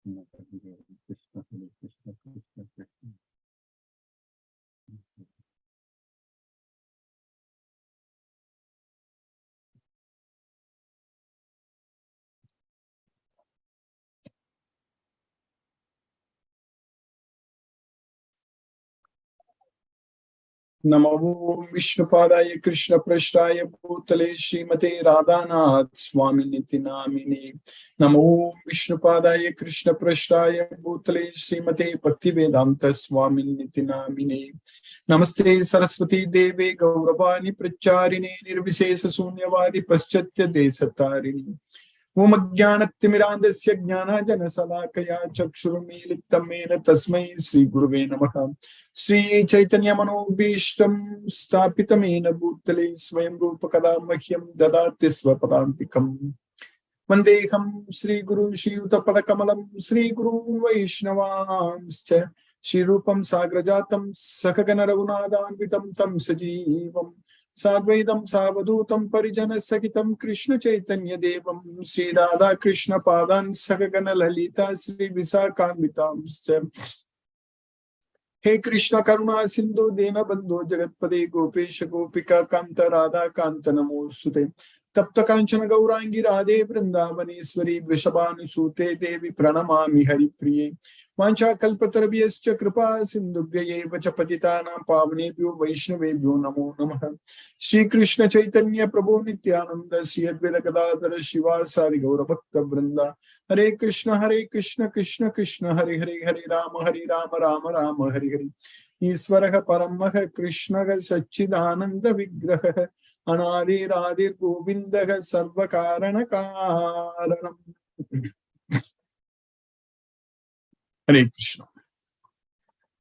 Hare Krishna, Hare Krishna, Krishna Krishna. Namo Vishnupadaya Krishna Prashtaya Bhutale Srimate Radhanath Swami Niti Namini. Namo Vishnupadaya Krishna Prashtaya Bhutale Srimate Bhaktivedanta Swami Niti Namini. Namaste Saraswati Deve Gauravani Pracharini Nirvisesa Sunyavadi Paschatya Desatarini. Om Jnanatimirandasya Jnana Salakaya Chakshurumilitam Mena Tasmai Sri Guruve Namaha. Sri Chaitanya Manobhishtam Stapitamena Bhutale Swayam Rupakada Mahyam Dadati Swapadantikam. Vandeham Sri Guru Shri Utapadakkamalam Sri Guru Vaishnavamscha Shri Rupam Sagrajatam Sakagana Raghunadanvitam Tam Sajivam Sadvaidam Savadutam Parijana Sakitam Krishna Chaitanya Devam Sri Radha Krishna Padan Sakagana Lalita Sri Visakanvitamscha. Hey Krishna Karuna Sindhu Dena Bandhu Jagatpade Gopesha Gopika Kanta Radha Kanta Namosute Tapta Kanchana Gaurangi Radhe Vrindavaneshwari Vrishabhanu Sute Devi Pranamami Hari Priye Vancha Kalpatarabhyascha Kripa Sindhubhyaye Vachapatitanam Pavanebhyo Vaishnavebhyo Namo Namaha. Shri Krishna Chaitanya Prabhu Nityananda Sri Advaita Gadadhara Shivasari Gaura Bhakta Vrinda. Hare Krishna Krishna Krishna Hare Hare Hare Rama Rama Rama Hare Hare. Isvaraha Paramaha Krishnaha Satchidananda Vigraha Anadi Radhir Govindaha Sarvakarana Karanam. Hare Krishna.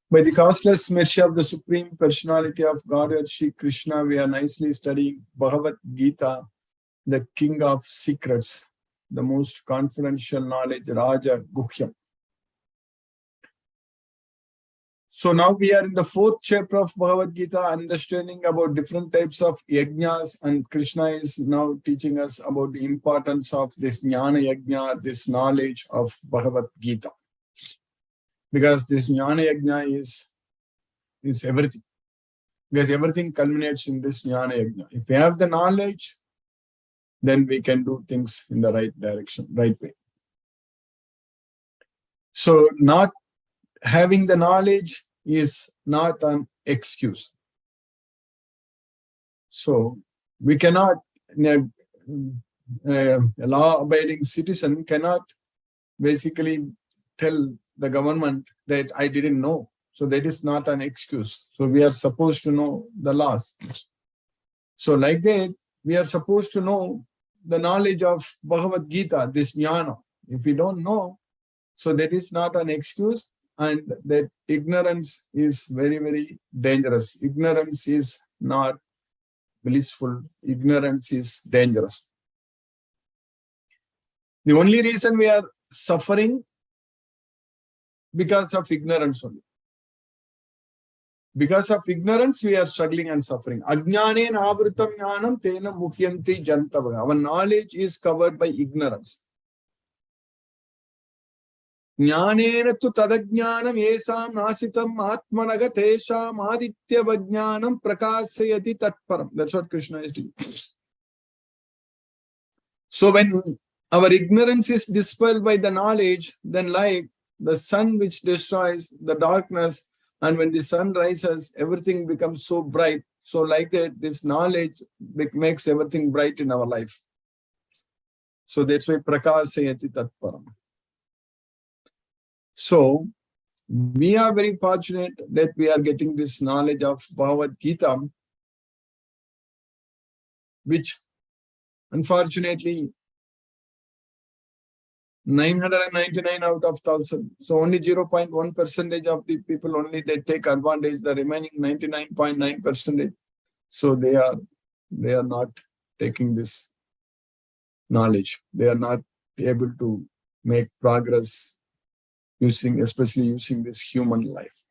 By the causeless mercy of the Supreme Personality of Godhead Shri Krishna, we are nicely studying Bhagavad Gita, the King of Secrets, the most confidential knowledge, Raja Guhyam. So now we are in the 4th chapter of Bhagavad Gita, understanding about different types of yajnas, and Krishna is now teaching us about the importance of this jnana yajna, this knowledge of Bhagavad Gita. Because this jnana yajna is everything. Because everything culminates in this jnana yajna. If we have the knowledge, then we can do things in the right direction, right way. So not having the knowledge is not an excuse. So we cannot, a law-abiding citizen cannot basically tell the government that I didn't know. So that is not an excuse. So we are supposed to know the laws. So like that, we are supposed to know the knowledge of Bhagavad Gita, this jnana. If we don't know, so that is not an excuse, and that ignorance is very, very dangerous. Ignorance is not blissful. Ignorance is dangerous. The only reason we are suffering because of ignorance only. Because of ignorance, we are struggling and suffering. Ajnane navritam jnanam tena muhyanti jantavaha. Our knowledge is covered by ignorance. Jnanena tu tadajnanam yesam nasitam atmanaga tesham aditya vajnanam prakasayati tatparam. That's what Krishna is doing. So when our ignorance is dispelled by the knowledge, then like the sun which destroys the darkness, and when the sun rises, everything becomes so bright. So like that, this knowledge makes everything bright in our life. So that's why prakasayati tatparam. So we are very fortunate that we are getting this knowledge of Bhagavad Gita, which unfortunately 999 out of 1,000. So only 0.1% of the people only they take advantage, the remaining 99.9%. So they are not taking this knowledge. They are not able to make progress especially using this human life.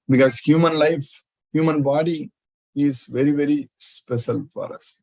Because human life, human body is very, very special for us.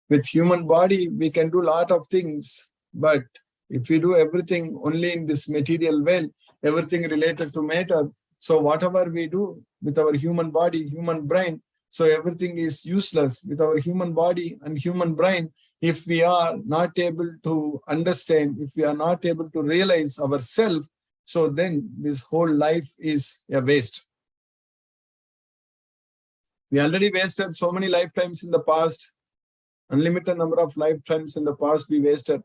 With human body, we can do a lot of things, but If we do everything only in this material world, everything related to matter, so whatever we do with our human body, human brain, so everything is useless with our human body and human brain. If we are not able to understand, if we are not able to realize ourselves, so then this whole life is a waste. We already wasted so many lifetimes in the past, unlimited number of lifetimes in the past we wasted.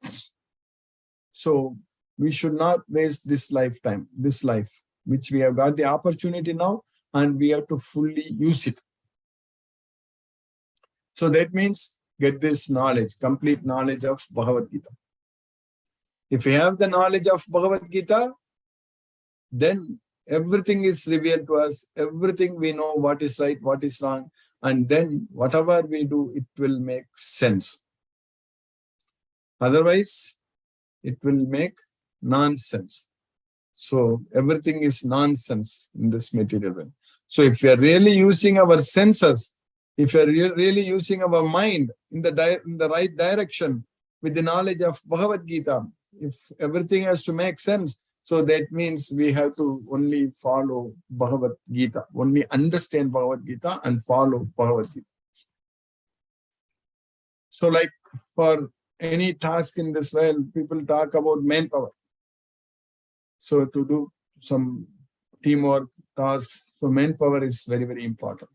So we should not waste this lifetime, this life, which we have got the opportunity now, and we have to fully use it. So that means get this knowledge, complete knowledge of Bhagavad Gita. If we have the knowledge of Bhagavad Gita, then everything is revealed to us, everything we know what is right, what is wrong, and then whatever we do, it will make sense. Otherwise, it will make nonsense. So everything is nonsense in this material world. So if we are really using our senses, if we are really using our mind in the right direction with the knowledge of Bhagavad Gita, if everything has to make sense, so that means we have to only follow Bhagavad Gita, only understand Bhagavad Gita and follow Bhagavad Gita. So like for any task in this world, people talk about manpower. So to do some teamwork tasks, so manpower is very, very important.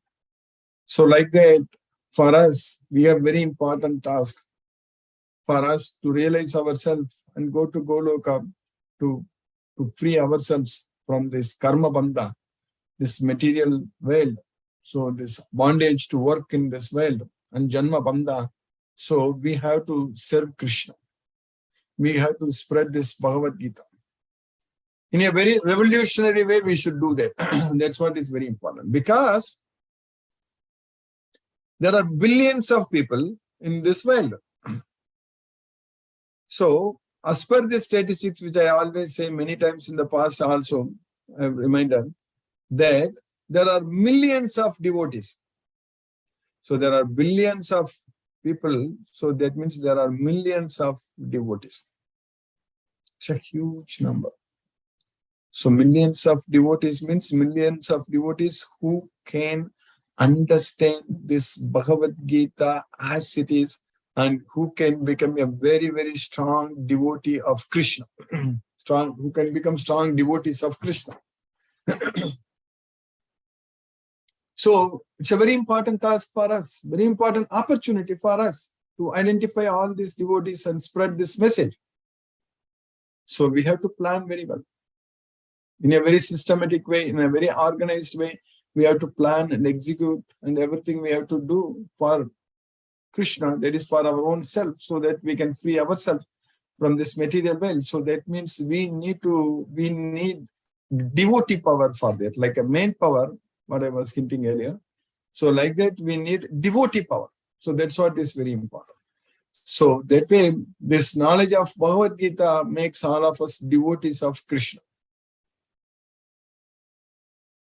So like that, for us, we have very important task for us to realize ourselves and go to Goloka to free ourselves from this karma bandha, this material world. So this bondage to work in this world and janma bandha. So we have to serve Krishna. We have to spread this Bhagavad Gita. In a very revolutionary way, we should do that. That's what is very important. Because there are billions of people in this world. So, as per the statistics, which I always say many times in the past also, I have reminded that there are millions of devotees. So, there are billions of people. So, that means there are millions of devotees. It's a huge number. So, millions of devotees means millions of devotees who can understand this Bhagavad Gita as it is, and who can become a very, very strong devotee of Krishna. Who can become strong devotees of Krishna. So it's a very important task for us, very important opportunity for us to identify all these devotees and spread this message. So we have to plan very well. In a very systematic way, in a very organized way, we have to plan and execute, and everything we have to do for Krishna, that is for our own self, so that we can free ourselves from this material world. So that means we need devotee power for that, like a main power, what I was hinting earlier. So like that, we need devotee power. So that's what is very important. So that way, this knowledge of Bhagavad Gita makes all of us devotees of Krishna.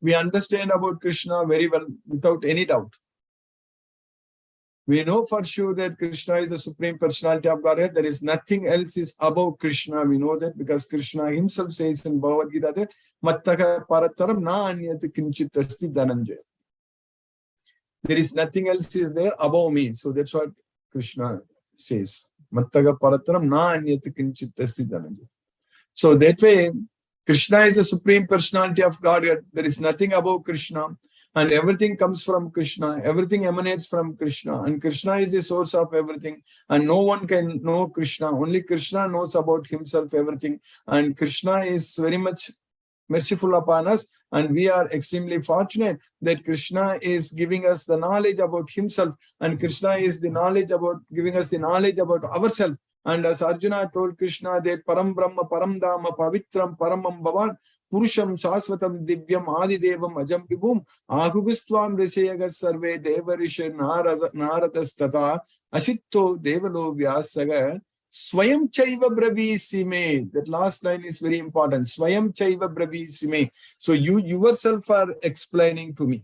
We understand about Krishna very well, without any doubt. We know for sure that Krishna is the Supreme Personality of Godhead. There is nothing else is above Krishna. We know that because Krishna himself says in Bhagavad Gita that Mattaka parataram na anyat kinchit asti dhananjaya. There is nothing else is there above me. So that's what Krishna says. Mattaka parataram na anyat kinchit asti dhananjaya. So that way, Krishna is the Supreme Personality of Godhead. There is nothing above Krishna. And everything comes from Krishna. Everything emanates from Krishna. And Krishna is the source of everything. And no one can know Krishna. Only Krishna knows about himself, everything. And Krishna is very much merciful upon us. And we are extremely fortunate that Krishna is giving us the knowledge about himself. And Krishna is the knowledge about giving us the knowledge about ourselves. And as Arjuna told Krishna that Param Brahma, Param Dhamma, Pavitram, Paramam Bhavan, Purusham Shaswatam Divyam Adidevam Ajam Vibhum Ahugustvam Riseyagas Sarve Devarisha Naradas Tata Ashitto Devalo Vyasaga Swayam Chaiva Bravisime. That last line is very important. Swayam Chaiva Bravisime. So you yourself are explaining to me.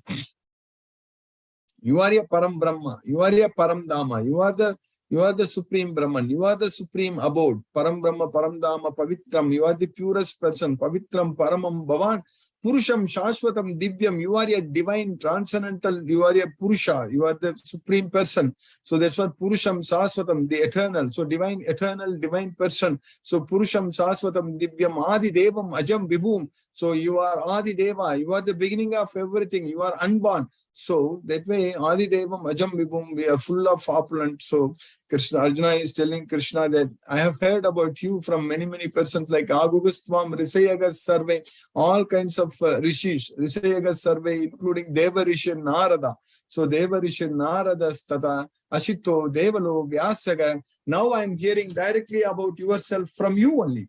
You are a Param Brahma. You are a Param Dhamma. You are the You are the Supreme Brahman. You are the Supreme Abode. Param Brahma, Param Dhamma, Pavitram. You are the purest person. Pavitram, Paramam, Bhavan. Purusham, Shashwatam, Divyam. You are a divine, transcendental. You are a Purusha. You are the Supreme Person. So that's what Purusham, Shashwatam, the eternal. So divine, eternal, divine person. So Purusham, Shashwatam, Divyam, Adi Devam, Ajam, Vibhum. So you are Adi Deva. You are the beginning of everything. You are unborn. So that way, Adi Devam, Ajam, Vibhum, we are full of opulence. So Krishna, Arjuna is telling Krishna that I have heard about you from many, many persons like Agugustvam, Risayagas Survey, all kinds of rishis, Risayagas Survey, including Deva Rishi and Narada. So Deva Rishi and Narada Stata, Ashito, Devalo, Vyasaga. Now I am hearing directly about yourself from you only.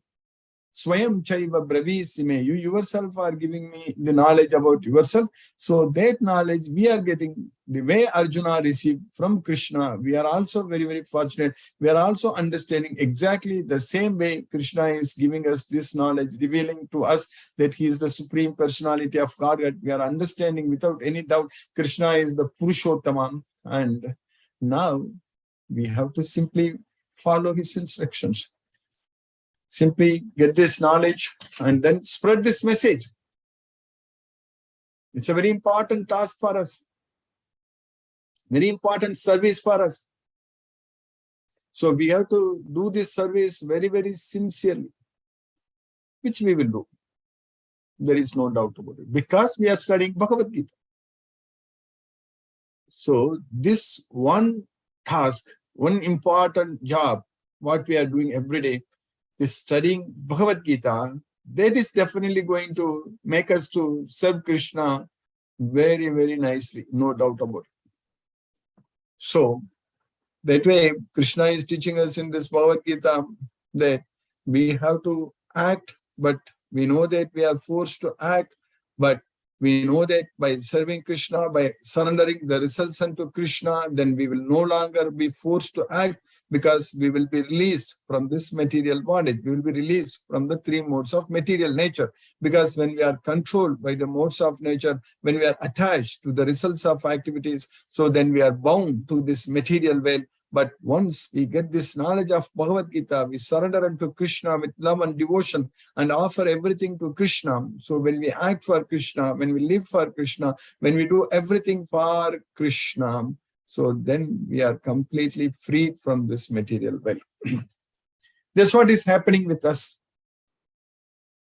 Swayam Chaiva Bravisime. You yourself are giving me the knowledge about yourself. So that knowledge we are getting the way Arjuna received from Krishna. We are also very, very fortunate. We are also understanding exactly the same way Krishna is giving us this knowledge, revealing to us that he is the Supreme Personality of Godhead. We are understanding without any doubt Krishna is the Purushottamam. And now we have to simply follow his instructions. Simply get this knowledge and then spread this message. It's a very important task for us. Very important service for us. So we have to do this service very, very sincerely, which we will do. There is no doubt about it, because we are studying Bhagavad Gita. So this one task, one important job, what we are doing every day, is studying Bhagavad Gita. That is definitely going to make us to serve Krishna very, very nicely, no doubt about it. So that way, Krishna is teaching us in this Bhagavad Gita that we have to act, but we know that we are forced to act, but we know that by serving Krishna, by surrendering the results unto Krishna, then we will no longer be forced to act, because we will be released from this material bondage. We will be released from the three modes of material nature. Because when we are controlled by the modes of nature, when we are attached to the results of activities, so then we are bound to this material veil. But once we get this knowledge of Bhagavad Gita, we surrender unto Krishna with love and devotion and offer everything to Krishna. So when we act for Krishna, when we live for Krishna, when we do everything for Krishna, so then we are completely freed from this material veil. That's what is happening with us.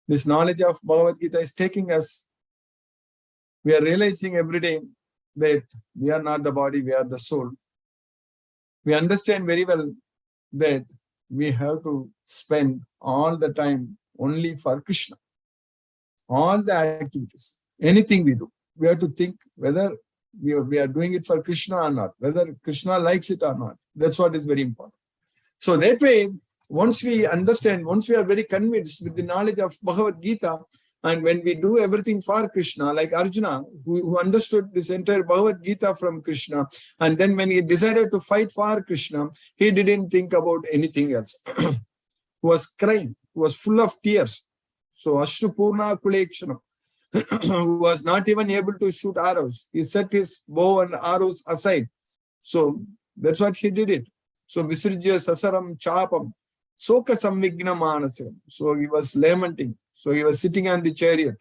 This knowledge of Bhagavad Gita is taking us. We are realizing every day that we are not the body, we are the soul. We understand very well that we have to spend all the time only for Krishna. All the activities, anything we do, we have to think whether we are doing it for Krishna or not, whether Krishna likes it or not. That's what is very important. So that way, once we understand, once we are very convinced with the knowledge of Bhagavad Gita, and when we do everything for Krishna, like Arjuna, who understood this entire Bhagavad Gita from Krishna, and then when he decided to fight for Krishna, he didn't think about anything else. He was crying, he was full of tears. So Ashrupurna Kulekshana, who was not even able to shoot arrows. He set his bow and arrows aside. So that's what he did it. So Visirjya Sasaram Chapam, Soka Samvigna Manasam. So he was lamenting. So he was sitting on the chariot.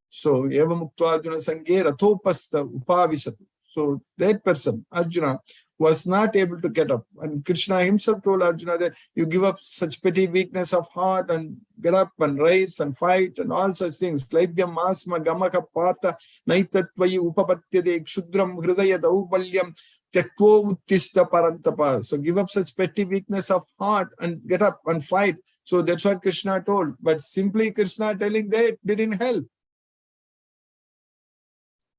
So Eva Mukta Arjuna Sanghe Rathopasta Upavisatu. So that person, Arjuna, was not able to get up. And Krishna himself told Arjuna that you give up such petty weakness of heart and get up and rise and fight and all such things. Klaibhyam asma gamaka partha naitatvayi upapatyade kshudram hridaya daupalyam tyakto uttishta parantapa. So give up such petty weakness of heart and get up and fight. So that's what Krishna told. But simply Krishna telling that didn't help.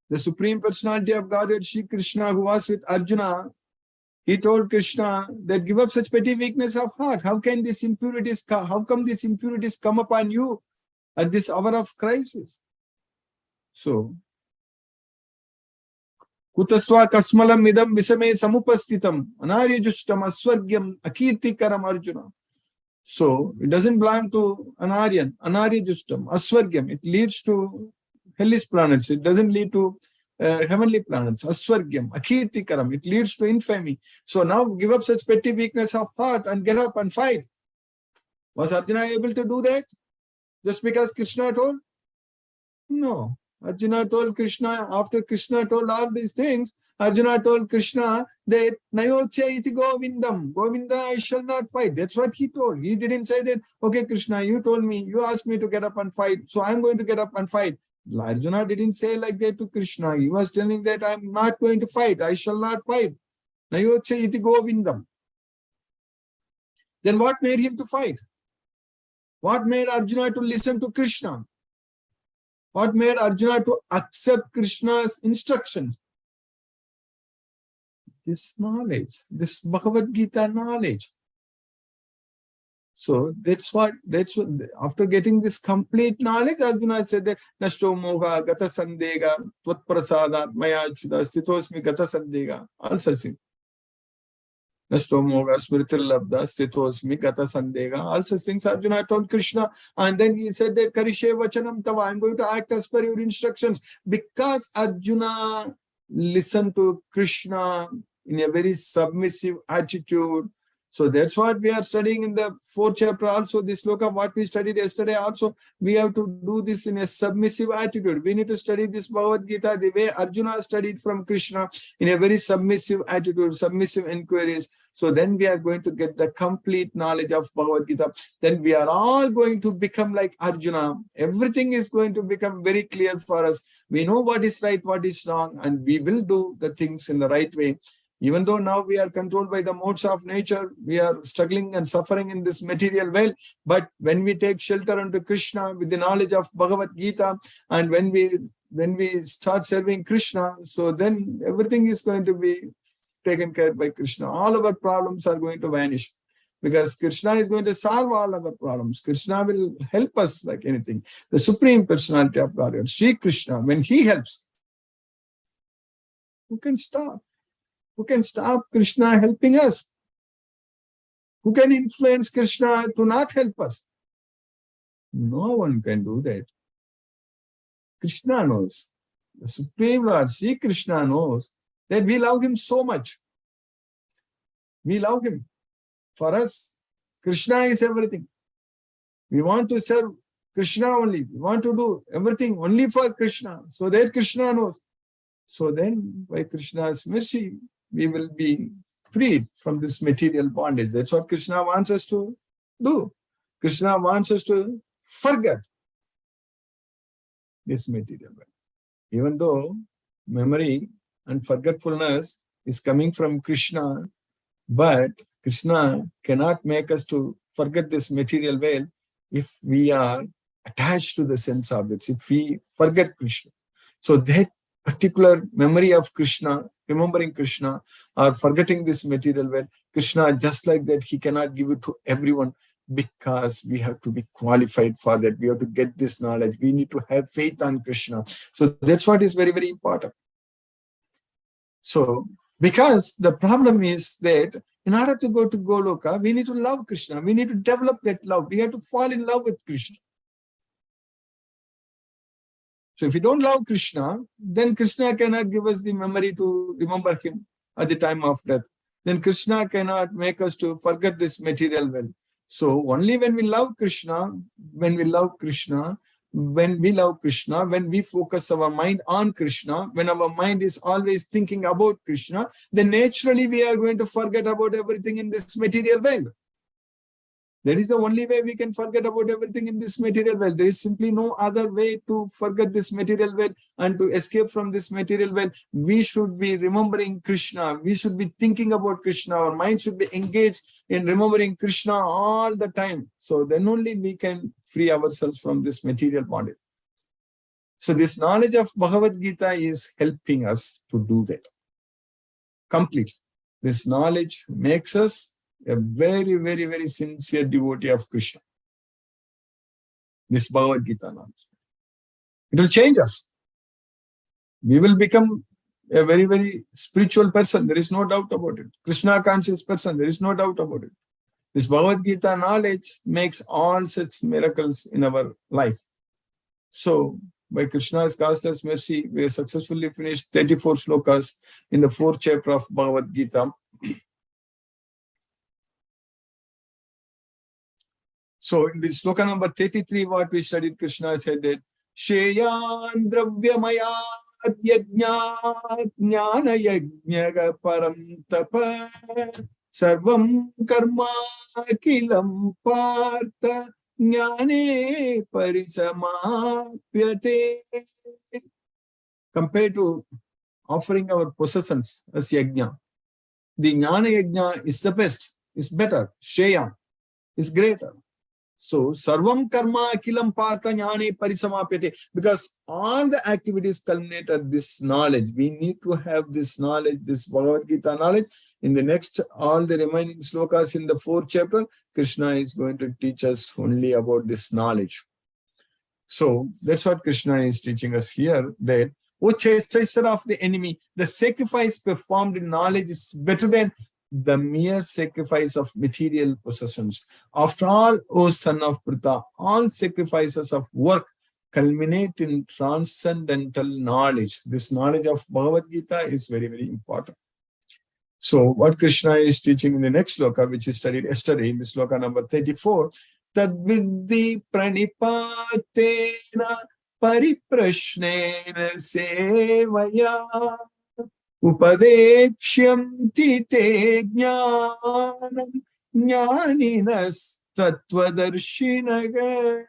The Supreme Personality of Godhead, Shri Krishna, who was with Arjuna, he told Krishna that give up such petty weakness of heart. How can these impurities come? How come these impurities come upon you at this hour of crisis? So, Kutaswa kasmalam idam visame samupastitam anaryajustam aswargyam akirtikaram Arjuna. So, it doesn't belong to an Aryan, anaryajustam, aswargyam. It leads to hellish planets. It doesn't lead to heavenly planets, Aswargyam, Akirtikaram. It leads to infamy. So now give up such petty weakness of heart and get up and fight. Was Arjuna able to do that? Just because Krishna told? No. Arjuna told Krishna, after Krishna told all these things, Arjuna told Krishna that Nayoche iti Govindam. Govinda, I shall not fight. That's what he told. He didn't say that, okay, Krishna, you told me, you asked me to get up and fight, so I'm going to get up and fight. Arjuna didn't say like that to Krishna. He was telling that I'm not going to fight. I shall not fight. Nayoche iti Govindam. Then what made him to fight? What made Arjuna to listen to Krishna? What made Arjuna to accept Krishna's instructions? This knowledge, this Bhagavad Gita knowledge. So that's what, after getting this complete knowledge, Arjuna said that Nashto Moha Gata Sandega Tvat Prasadat Maya Chuda Stitosmi Gata Sandega. Also sing. Nashto Moha Smritil Labda Stitosmi Gata Sandega. Also sings Arjuna told Krishna, and then he said that Karishe Vachanam Tava, I'm going to act as per your instructions. Because Arjuna listened to Krishna in a very submissive attitude. So that's what we are studying in the 4th chapter also, this sloka, what we studied yesterday also. We have to do this in a submissive attitude. We need to study this Bhagavad Gita the way Arjuna studied from Krishna, in a very submissive attitude, submissive inquiries. So then we are going to get the complete knowledge of Bhagavad Gita. Then we are all going to become like Arjuna. Everything is going to become very clear for us. We know what is right, what is wrong, and we will do the things in the right way. Even though now we are controlled by the modes of nature, we are struggling and suffering in this material world. But when we take shelter unto Krishna with the knowledge of Bhagavad Gita, and when we start serving Krishna, so then everything is going to be taken care by Krishna. All our problems are going to vanish, because Krishna is going to solve all our problems. Krishna will help us like anything. The Supreme Personality of Godhead, Sri Krishna, when he helps, who can stop? Who can stop Krishna helping us? Who can influence Krishna to not help us? No one can do that. Krishna knows. The Supreme Lord, Sri Krishna knows that we love him so much. We love him. For us, Krishna is everything. We want to serve Krishna only. We want to do everything only for Krishna, so that Krishna knows. So then, by Krishna's mercy, we will be freed from this material bondage. That's what Krishna wants us to do. Krishna wants us to forget this material world. Even though memory and forgetfulness is coming from Krishna, but Krishna cannot make us to forget this material world if we are attached to the sense objects, if we forget Krishna. So that particular memory of Krishna, remembering Krishna, or forgetting this material world, Krishna, just like that, he cannot give it to everyone, because we have to be qualified for that. We have to get this knowledge. We need to have faith on Krishna. So that's what is very, very important. So, because the problem is that in order to go to Goloka, we need to love Krishna. We need to develop that love. We have to fall in love with Krishna. So if we don't love Krishna, then Krishna cannot give us the memory to remember him at the time of death. Then Krishna cannot make us to forget this material world. So only when we love Krishna, when we focus our mind on Krishna, when our mind is always thinking about Krishna, then naturally we are going to forget about everything in this material world. That is the only way we can forget about everything in this material world. There is simply no other way to forget this material world and to escape from this material world. We should be remembering Krishna. We should be thinking about Krishna. Our mind should be engaged in remembering Krishna all the time. So then only we can free ourselves from this material bondage. So this knowledge of Bhagavad Gita is helping us to do that completely. This knowledge makes us a very, very, very sincere devotee of Krishna. This Bhagavad Gita knowledge. It will change us. We will become a very, very spiritual person. There is no doubt about it. Krishna conscious person. There is no doubt about it. This Bhagavad Gita knowledge makes all such miracles in our life. So by Krishna's causeless mercy, we have successfully finished 34 slokas in the 4th chapter of Bhagavad Gita. So in the sloka number 33, what we studied, Krishna said that Sheyan Dravyamayat Yajnat Jnana Yajnaga Param Tapa Sarvam Karma Kilam Partha Jnane Parisamapyate. Compared to offering our possessions as yajna, the Jnana Yajna is the best, is better, Sheya is greater. So, Sarvam Karma Akilam Partha Jnane Parisamapyate, because all the activities culminate at this knowledge. We need to have this knowledge, this Bhagavad Gita knowledge. In the next, all the remaining slokas in the 4th chapter, Krishna is going to teach us only about this knowledge. So, that's what Krishna is teaching us here, that, O chastiser of the enemy, the sacrifice performed in knowledge is better than the mere sacrifice of material possessions. After all, O son of Pritha, all sacrifices of work culminate in transcendental knowledge. This knowledge of Bhagavad Gita is very, very important. So what Krishna is teaching in the next sloka, which is studied yesterday, in the sloka number 34, Tadvidhi pranipatena pariprashnena sevaya Upadekshyanti te jnanam jnaninas tattvadarshinaga.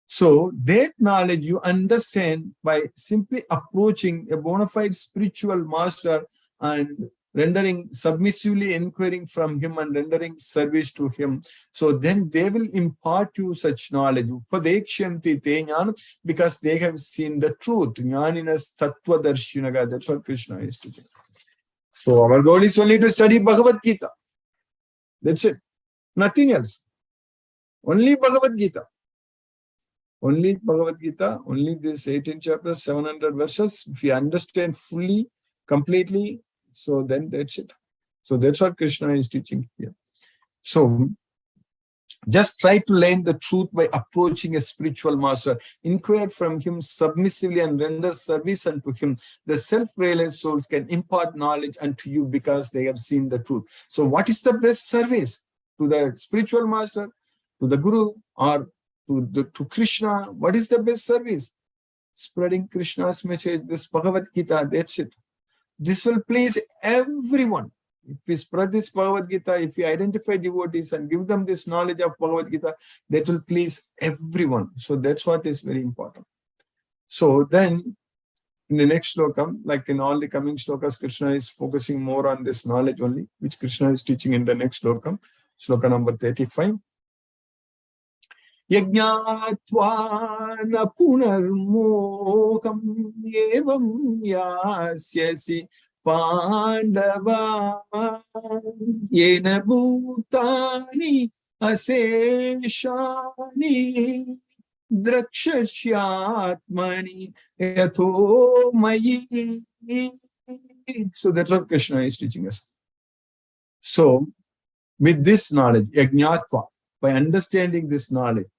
So that knowledge you understand by simply approaching a bona fide spiritual master and rendering submissively inquiring from him and rendering service to him. So then they will impart you such knowledge. Upadekshanti te jnanam, because they have seen the truth. Jnaninas tattvadarshinaga. That's what Krishna is teaching. So our goal is only to study Bhagavad Gita. That's it. Nothing else. Only Bhagavad Gita. Only Bhagavad Gita, only this 18 chapters, 700 verses. If you understand fully, completely, so then that's it. So that's what Krishna is teaching here. So just try to learn the truth by approaching a spiritual master. Inquire from him submissively and render service unto him. The self-realized souls can impart knowledge unto you because they have seen the truth. So what is the best service? To the spiritual master, to the Guru, or to Krishna? What is the best service? Spreading Krishna's message, this Bhagavad Gita, that's it. This will please everyone. If we spread this Bhagavad Gita, if we identify devotees and give them this knowledge of Bhagavad Gita, that will please everyone. So that's what is very important. So then, in the next sloka, like in all the coming slokas, Krishna is focusing more on this knowledge only, which Krishna is teaching in the next sloka, sloka number 35. Yajnatva na punarmoham evam yasyasi Pandava yena bhutani aseshani drakshashyatmani yatho mayi. So that's what Krishna is teaching us. So with this knowledge, yajnatva, by understanding this knowledge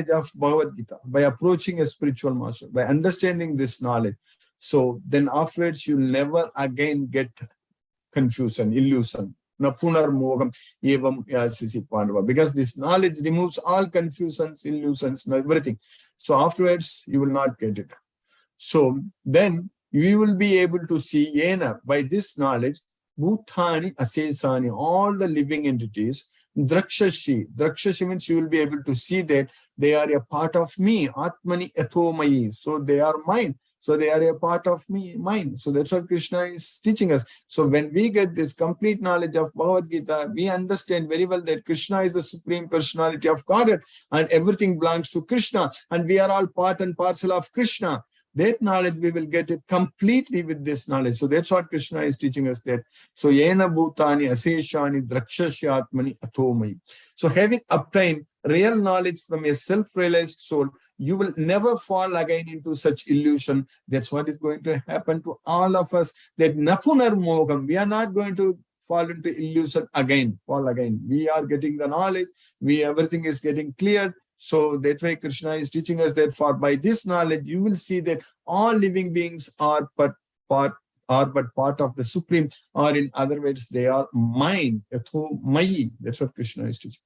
of Bhagavad Gita, by approaching a spiritual master, by understanding this knowledge, so then afterwards you'll never again get confusion, illusion. Napunar mogam evam yasisi pandava. Because this knowledge removes all confusions, illusions, everything. So afterwards you will not get it. So then you will be able to see yena, by this knowledge, bhutani asesani, all the living entities. Drakshashi. Drakshashi means you will be able to see that they are a part of me. Atmani atomayi. So they are mine. So they are a part of me, mine. So that's what Krishna is teaching us. So when we get this complete knowledge of Bhagavad Gita, we understand very well that Krishna is the supreme personality of Godhead and everything belongs to Krishna and we are all part and parcel of Krishna. That knowledge, we will get it completely with this knowledge. So that's what Krishna is teaching us there. So, yena bhutani aseshani drakshashyatmani atomai. So having obtained real knowledge from a self-realized soul, you will never fall again into such illusion. That's what is going to happen to all of us. That napunar mogam, we are not going to fall into illusion again, fall again. We are getting the knowledge. Everything is getting clear. So that way Krishna is teaching us that by this knowledge, you will see that all living beings are but part of the Supreme, or in other words, they are mine, yatho mayi. That's what Krishna is teaching.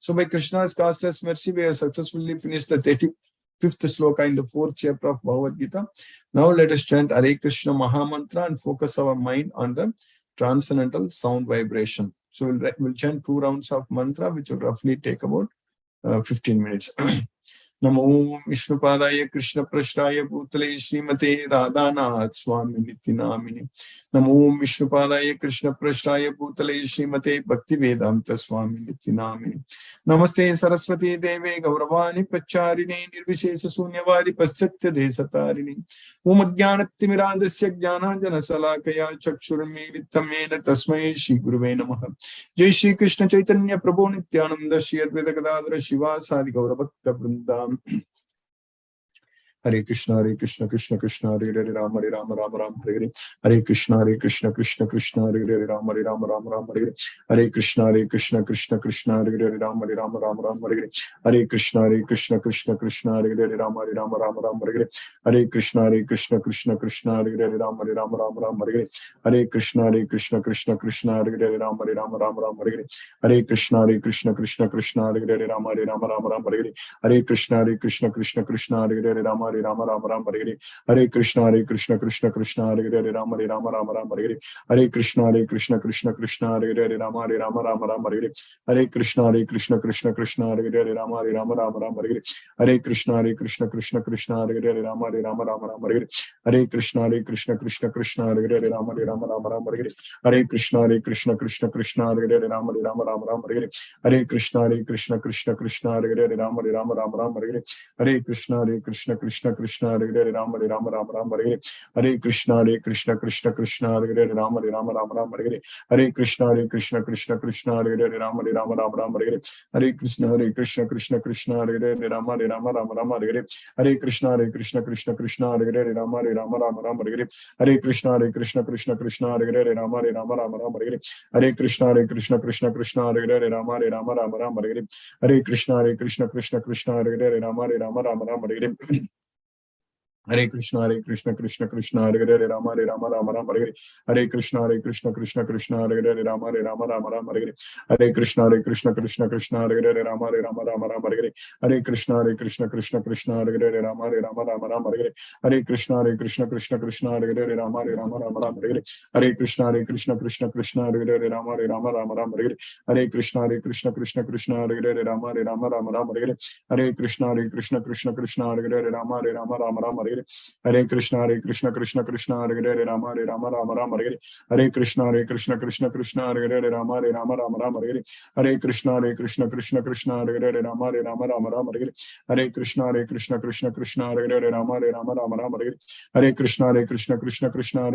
So by Krishna's causeless mercy, we have successfully finished the 35th sloka in the 4th chapter of Bhagavad Gita. Now let us chant Hare Krishna Mahamantra and focus our mind on the transcendental sound vibration. So we'll chant 2 rounds of mantra, which will roughly take about 15 minutes. Namo Vishnupadaya Krishna Prashtaya Bhutale Srimate Radhanath Swami Niti Namini. Namo Vishnupadaya Krishna Prashtaya Bhutale Srimate Bhakti Vedanta Swami Niti Namini. Namaste Saraswati Deve Gauravani Pracharini Nirvishesha Sunyavadi Paschatya Desatarini. Om Jnanatimirandasya Jnananjana Salakaya Chakshurmilitamena Tasmai Shri Guruve Namaha. Jai Shri Krishna Chaitanya Prabhu Nityananda Shri Advaita Gadadhara Shiva Sadi Gauravakta Vrindam. Hare Krishna Krishna Krishna Hare Hare Rama Rama Rama Hare Hare Krishna Krishna Krishna Hare Hare Rama Rama Hare Hare Krishna Krishna Krishna Hare Hare Rama Rama Hare Hare Krishna Krishna Hare Hare Rama Rama Hare Hare Krishna Krishna Hare Hare Rama Rama Hare Hare Krishna Krishna Hare Hare Rama Rama Hare Hare Krishna Krishna Hare Hare Rama Rama Hare Hare Krishna Krishna Hare Hare Rama Rama Hare Hare Krishna Krishna Hare Hare Rama Rama Hare Hare Krishna Krishna Hare Hare Rama Rama Hare Hare Krishna Krishna Hare Hare Rama Rama Hare Hare Krishna Krishna Hare Hare Rama Rama Hare Hare Krishna Krishna Hare Hare Rama Rama Hare Hare Krishna Krishna Hare Hare Rama Rama Hare Hare Krishna Krishna Hare Hare Rama Rama Hare Hare Krishna Krishna Hare Hare Rama Rama Hare Hare Krishna Krishna Hare Hare Rama Rama Hare Hare Krishna Krishna Hare Hare Rama Rama Hare Hare Krishna Krishna Hare Hare Rama Rama Hare Hare Krishna Krishna Hare Hare Rama Rama Hare Hare Krishna Krishna Hare Hare Rama Rama Hare Hare Krishna Krishna Hare Hare Rama Rama Hare Hare Krishna Krishna Hare Hare Rama Rama Hare Hare Krishna Krishna Hare Hare Rama Rama Hare Hare Krishna Krishna Hare Hare Rama Rama Hare Hare Krishna Krishna Hare Hare Rama Rama Hare Hare Krishna Krishna Hare Hare Rama Rama Hare Hare Krishna Krishna Hare Hare Rama Rama Hare Hare Krishna Krishna Hare Hare Rama Rama Hare Hare Krishna Krishna Hare Hare Rama Rama Hare Hare Krishna Krishna Hare Hare Rama Rama Hare Krishna Krishna Hare Hare Rama Rama Hare Hare Krishna Krishna Hare Hare Rama Rama Hare Hare Krishna Krishna Hare Hare Rama Rama Hare Hare Krishna Krishna Hare Hare Rama Rama Hare Hare Krishna Krishna Hare Hare Rama Rama Hare Hare Krishna Krishna Hare Hare Rama Rama Hare Hare Krishna Krishna Hare Hare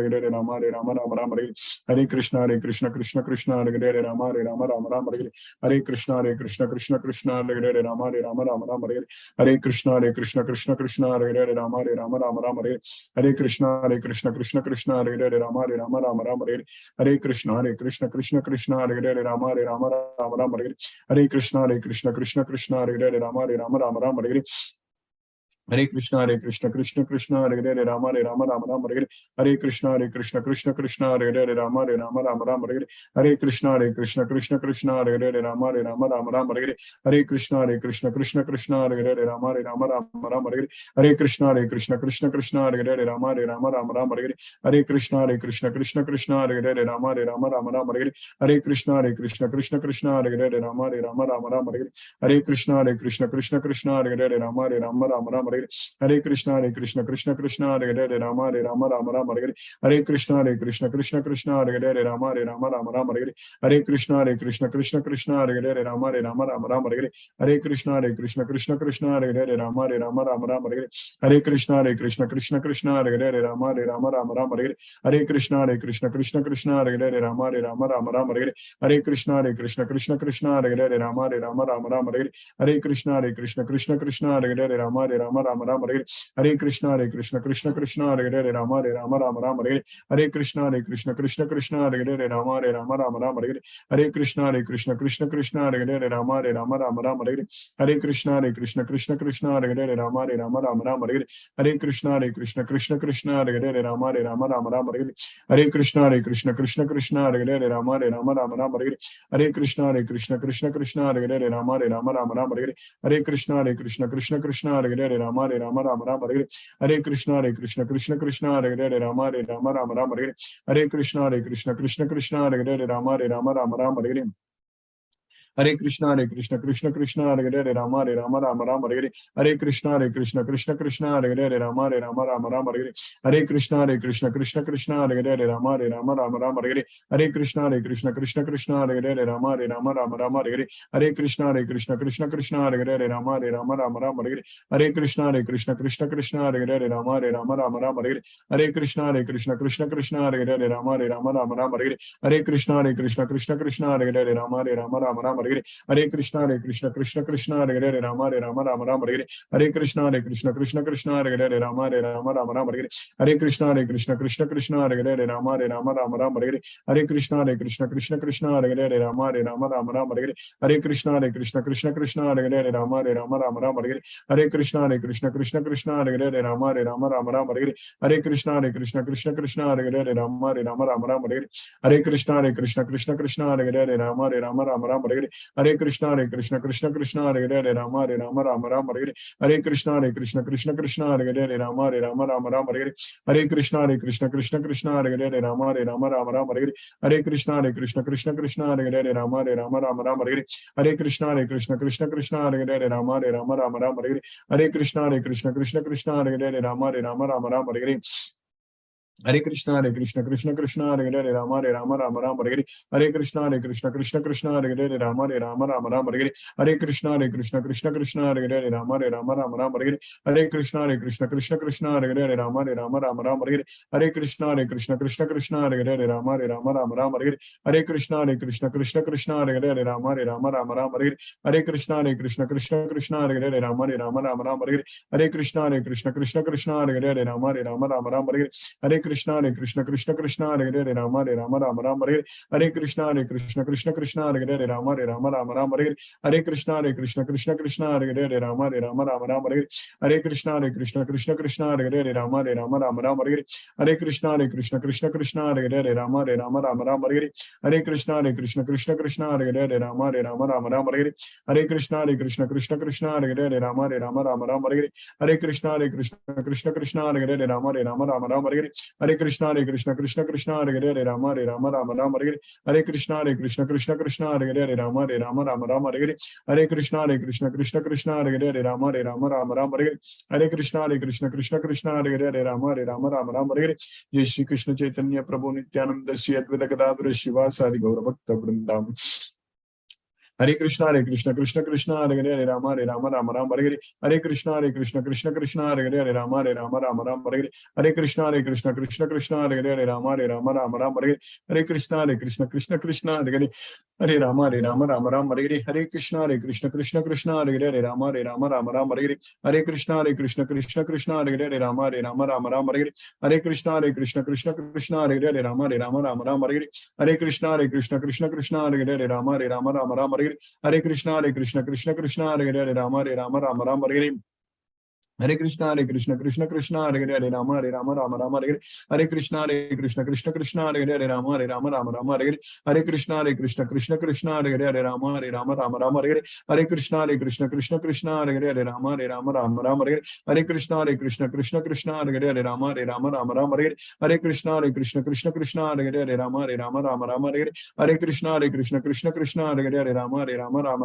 Rama Rama Hare Hare Krishna Krishna Hare Hare Rama Rama Hare Hare Krishna Krishna Hare Hare Rama Rama Hare Hare Krishna Krishna Hare Hare Rama Rama Hare Hare Krishna Krishna Hare Hare Rama Rama Hare Hare Krishna Krishna Hare Hare Rama Rama Hare Hare Krishna Krishna Hare Hare Rama Rama Hare Hare Krishna Krishna Hare Hare Rama Rama Hare Hare Krishna Krishna Hare Hare Rama Rama Hare Hare Krishna Krishna Hare Hare Rama Rama Hare Hare Krishna Krishna Hare Hare Rama Rama Hare Hare Krishna Krishna Hare Hare Rama Rama Hare Hare Krishna Krishna Hare Hare Rama Rama Hare Krishna Krishna Hare Hare Rama Rama Hare Hare Krishna Krishna Hare Hare Rama Rama Hare Hare Krishna Krishna Hare Hare Rama Rama Hare Hare Krishna Krishna Hare Hare Rama Rama Hare Hare Krishna Krishna Hare Hare Rama Rama Hare Hare Krishna Krishna Hare Hare Rama Rama Hare Hare Krishna Krishna Hare Hare Rama Rama Hare Hare Krishna Krishna Hare Hare Rama Rama Hare Hare Krishna Krishna Hare Hare Rama Rama Rama Hare Hare Krishna Krishna Krishna Hare Hare Rama Rama Rama Hare Hare Krishna Krishna Krishna Hare Hare Rama Rama Rama Hare Hare Krishna Krishna Krishna Hare Hare Rama Rama Rama Hare Hare Krishna Krishna Krishna Hare Hare Rama Rama Rama Hare Hare Krishna Krishna Krishna Hare Hare Rama Rama Rama Hare Hare Krishna Krishna Krishna Hare Hare Rama Rama Rama Hare Hare Krishna Krishna Krishna Hare Hare Rama Rama Rama Hare Hare Krishna Krishna Krishna Hare Hare Rama Rama Rama Hare Hare Krishna Krishna Krishna Hare Hare Rama Rama Rama Hare Hare Krishna Krishna Krishna Hare Hare Rama Rama Hare Hare Krishna Krishna Hare Hare Rama Rama Hare Hare Krishna Krishna Krishna Hare Hare Rama Rama Hare Hare Krishna Krishna Krishna Hare Hare Rama Rama Hare Hare Krishna Krishna Krishna Hare Hare Rama Rama Hare Hare Krishna Krishna Krishna Hare Hare Rama Rama Hare Hare Krishna Krishna Krishna Hare Hare Rama Rama Hare Hare Krishna Krishna Krishna Hare Hare Rama Rama Hare Hare Krishna Krishna Krishna Hare Hare Rama Rama Hare Krishna Krishna Krishna Hare Hare Rama Rama Hare Hare Krishna Krishna Krishna Hare Hare Rama Rama Hare Hare Krishna Krishna Krishna Hare Hare Rama Rama Hare Hare Krishna Krishna Krishna Hare Hare Rama Rama Hare Hare Krishna Krishna Krishna Hare Hare Rama Rama Hare Hare Krishna Krishna Krishna Hare Hare Rama Rama Hare Hare Krishna Krishna Krishna Hare Hare Rama Rama Hare Hare Krishna Krishna Krishna Hare Hare Rama Rama Hare Hare Krishna Krishna Hare Hare Rama Rama Hare Hare Krishna Krishna Krishna Hare Hare Rama Rama Hare Hare Krishna Krishna Krishna Hare Hare Rama Rama Hare Hare Krishna Krishna Krishna Hare Hare Rama Rama Hare Hare Krishna Krishna Krishna Hare Hare Rama Rama Hare Hare Krishna Krishna Krishna Hare Hare Rama Rama Hare Hare Krishna Krishna Hare Hare Rama Rama Hare Hare Krishna Krishna Krishna Hare Hare Rama Rama Hare Hare Krishna Krishna Krishna Hare Hare Rama Rama Hare Hare Krishna Krishna Krishna Hare Hare Rama Rama Hare Hare Krishna Krishna Krishna Hare Hare Rama Rama Hare Hare Krishna Krishna Krishna Hare Hare Rama Rama Hare Hare Krishna Krishna Krishna Hare Hare Rama Rama Hare Hare Krishna Krishna Krishna Hare Hare Rama Rama Hare Hare Krishna Krishna Krishna Hare Hare Rama Rama Hare Hare Krishna Krishna Krishna Hare Hare Rama Rama Hare Hare Krishna Krishna Krishna Hare Hare Rama Rama Hare Hare Krishna Krishna Krishna Hare Hare Rama Rama Hare Hare Krishna Krishna Krishna Hare Hare Rama Rama Hare Hare Krishna Krishna Krishna Hare Hare Rama Rama Hare Hare Krishna Krishna Krishna Hare Hare Rama Rama Hare Hare Krishna Krishna Krishna Hare Hare Rama Rama Hare Hare Krishna Krishna Hare Hare Rama Rama Hare Hare Krishna Krishna Krishna Hare Hare Rama Rama Hare Hare Krishna Krishna Krishna Hare Hare Rama Rama Hare Hare Krishna Krishna Krishna Hare Hare Rama Rama Hare Jai Shri Krishna Chaitanya Prabhu Nityananda Shri Advaita Gadadhara Shivasadi Gaura Bhakta Vrindam Hare Krishna Krishna Krishna Hare Hare Rama Rama Hare Hare Krishna Krishna Krishna Hare Hare Rama Rama Hare Hare Krishna Krishna Krishna Hare Hare Rama Rama Hare Hare Krishna Krishna Krishna Hare Hare Rama Rama Hare Hare Krishna Krishna Krishna Hare Hare Rama Rama Hare Hare Krishna Krishna Krishna Hare Hare Rama Rama Hare Hare Krishna Krishna Krishna Hare Hare Rama Rama Hare Hare Krishna Krishna Krishna Hare Hare Rama Rama Hare Krishna Krishna Krishna Hare Hare Rama Rama Hare Hare Krishna Krishna Hare Hare Rama Rama Hare Hare Krishna Krishna Krishna Hare Hare Rama Rama Hare Hare Krishna Krishna Krishna Hare Hare Rama Rama Hare Hare Krishna Krishna Krishna Hare Hare Rama Rama Hare Hare Krishna Krishna Krishna Hare Hare Rama Rama Hare Hare Krishna Krishna Krishna Hare Hare Rama Rama Hare Hare Krishna Krishna Krishna Hare Hare Rama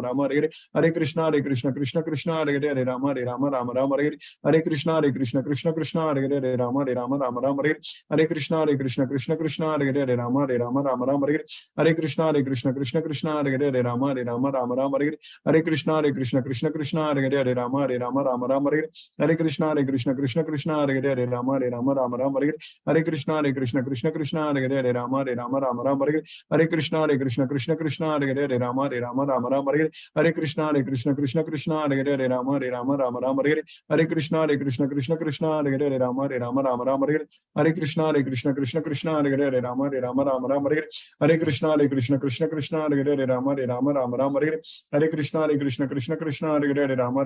Rama Hare Hare Krishna Krishna Krishna Hare Hare Rama Rama Hare Hare Krishna Krishna Hare Hare Rama Rama Hare Hare Krishna Krishna Krishna Hare Hare Rama Rama Hare Hare Krishna Krishna Krishna Hare Hare Rama Rama Hare Hare Krishna Krishna Krishna Hare Hare Rama Rama Hare Hare Krishna Krishna Krishna Hare Hare Rama Rama Hare Hare Krishna Krishna Krishna Hare Hare Rama Rama Hare Hare Krishna Krishna Krishna Hare Hare Rama Rama Hare Hare Krishna Krishna Krishna Hare Hare Rama Rama Hare Hare Krishna Krishna Krishna Krishna Hare Hare Hare Rama Rama Hare Hare Krishna Krishna Krishna Hare Hare Rama Rama Hare Hare Krishna Krishna Krishna Hare Hare Rama Rama Hare Hare Krishna Krishna Krishna Hare Hare Rama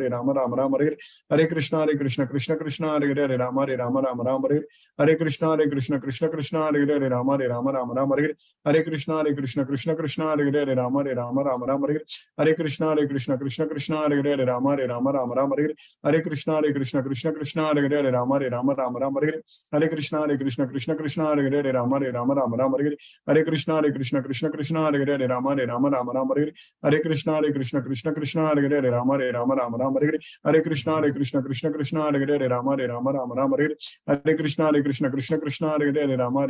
Rama Hare Hare Krishna Krishna Krishna Hare Hare Rama Rama Hare Hare Krishna Krishna Krishna Hare Hare Rama Rama Hare Hare Krishna Krishna Krishna Hare Hare Rama Rama Hare Hare Krishna Krishna Krishna Hare Hare Rama Rama Hare Hare Krishna Krishna Krishna Hare Hare Rama Rama Hare Hare Krishna Krishna Krishna Hare Hare Rama Rama Hare Hare Krishna Krishna Krishna Hare Hare Rama Rama Hare Hare Krishna Krishna Krishna Hare Hare Rama Rama Hare Hare Krishna Krishna Krishna Hare Hare Rama Rama Hare Hare Krishna Krishna Krishna Hare Hare Rama Rama Hare Hare Krishna Krishna Krishna Hare Hare Rama Rama Hare Hare Krishna Krishna Krishna Hare Hare Rama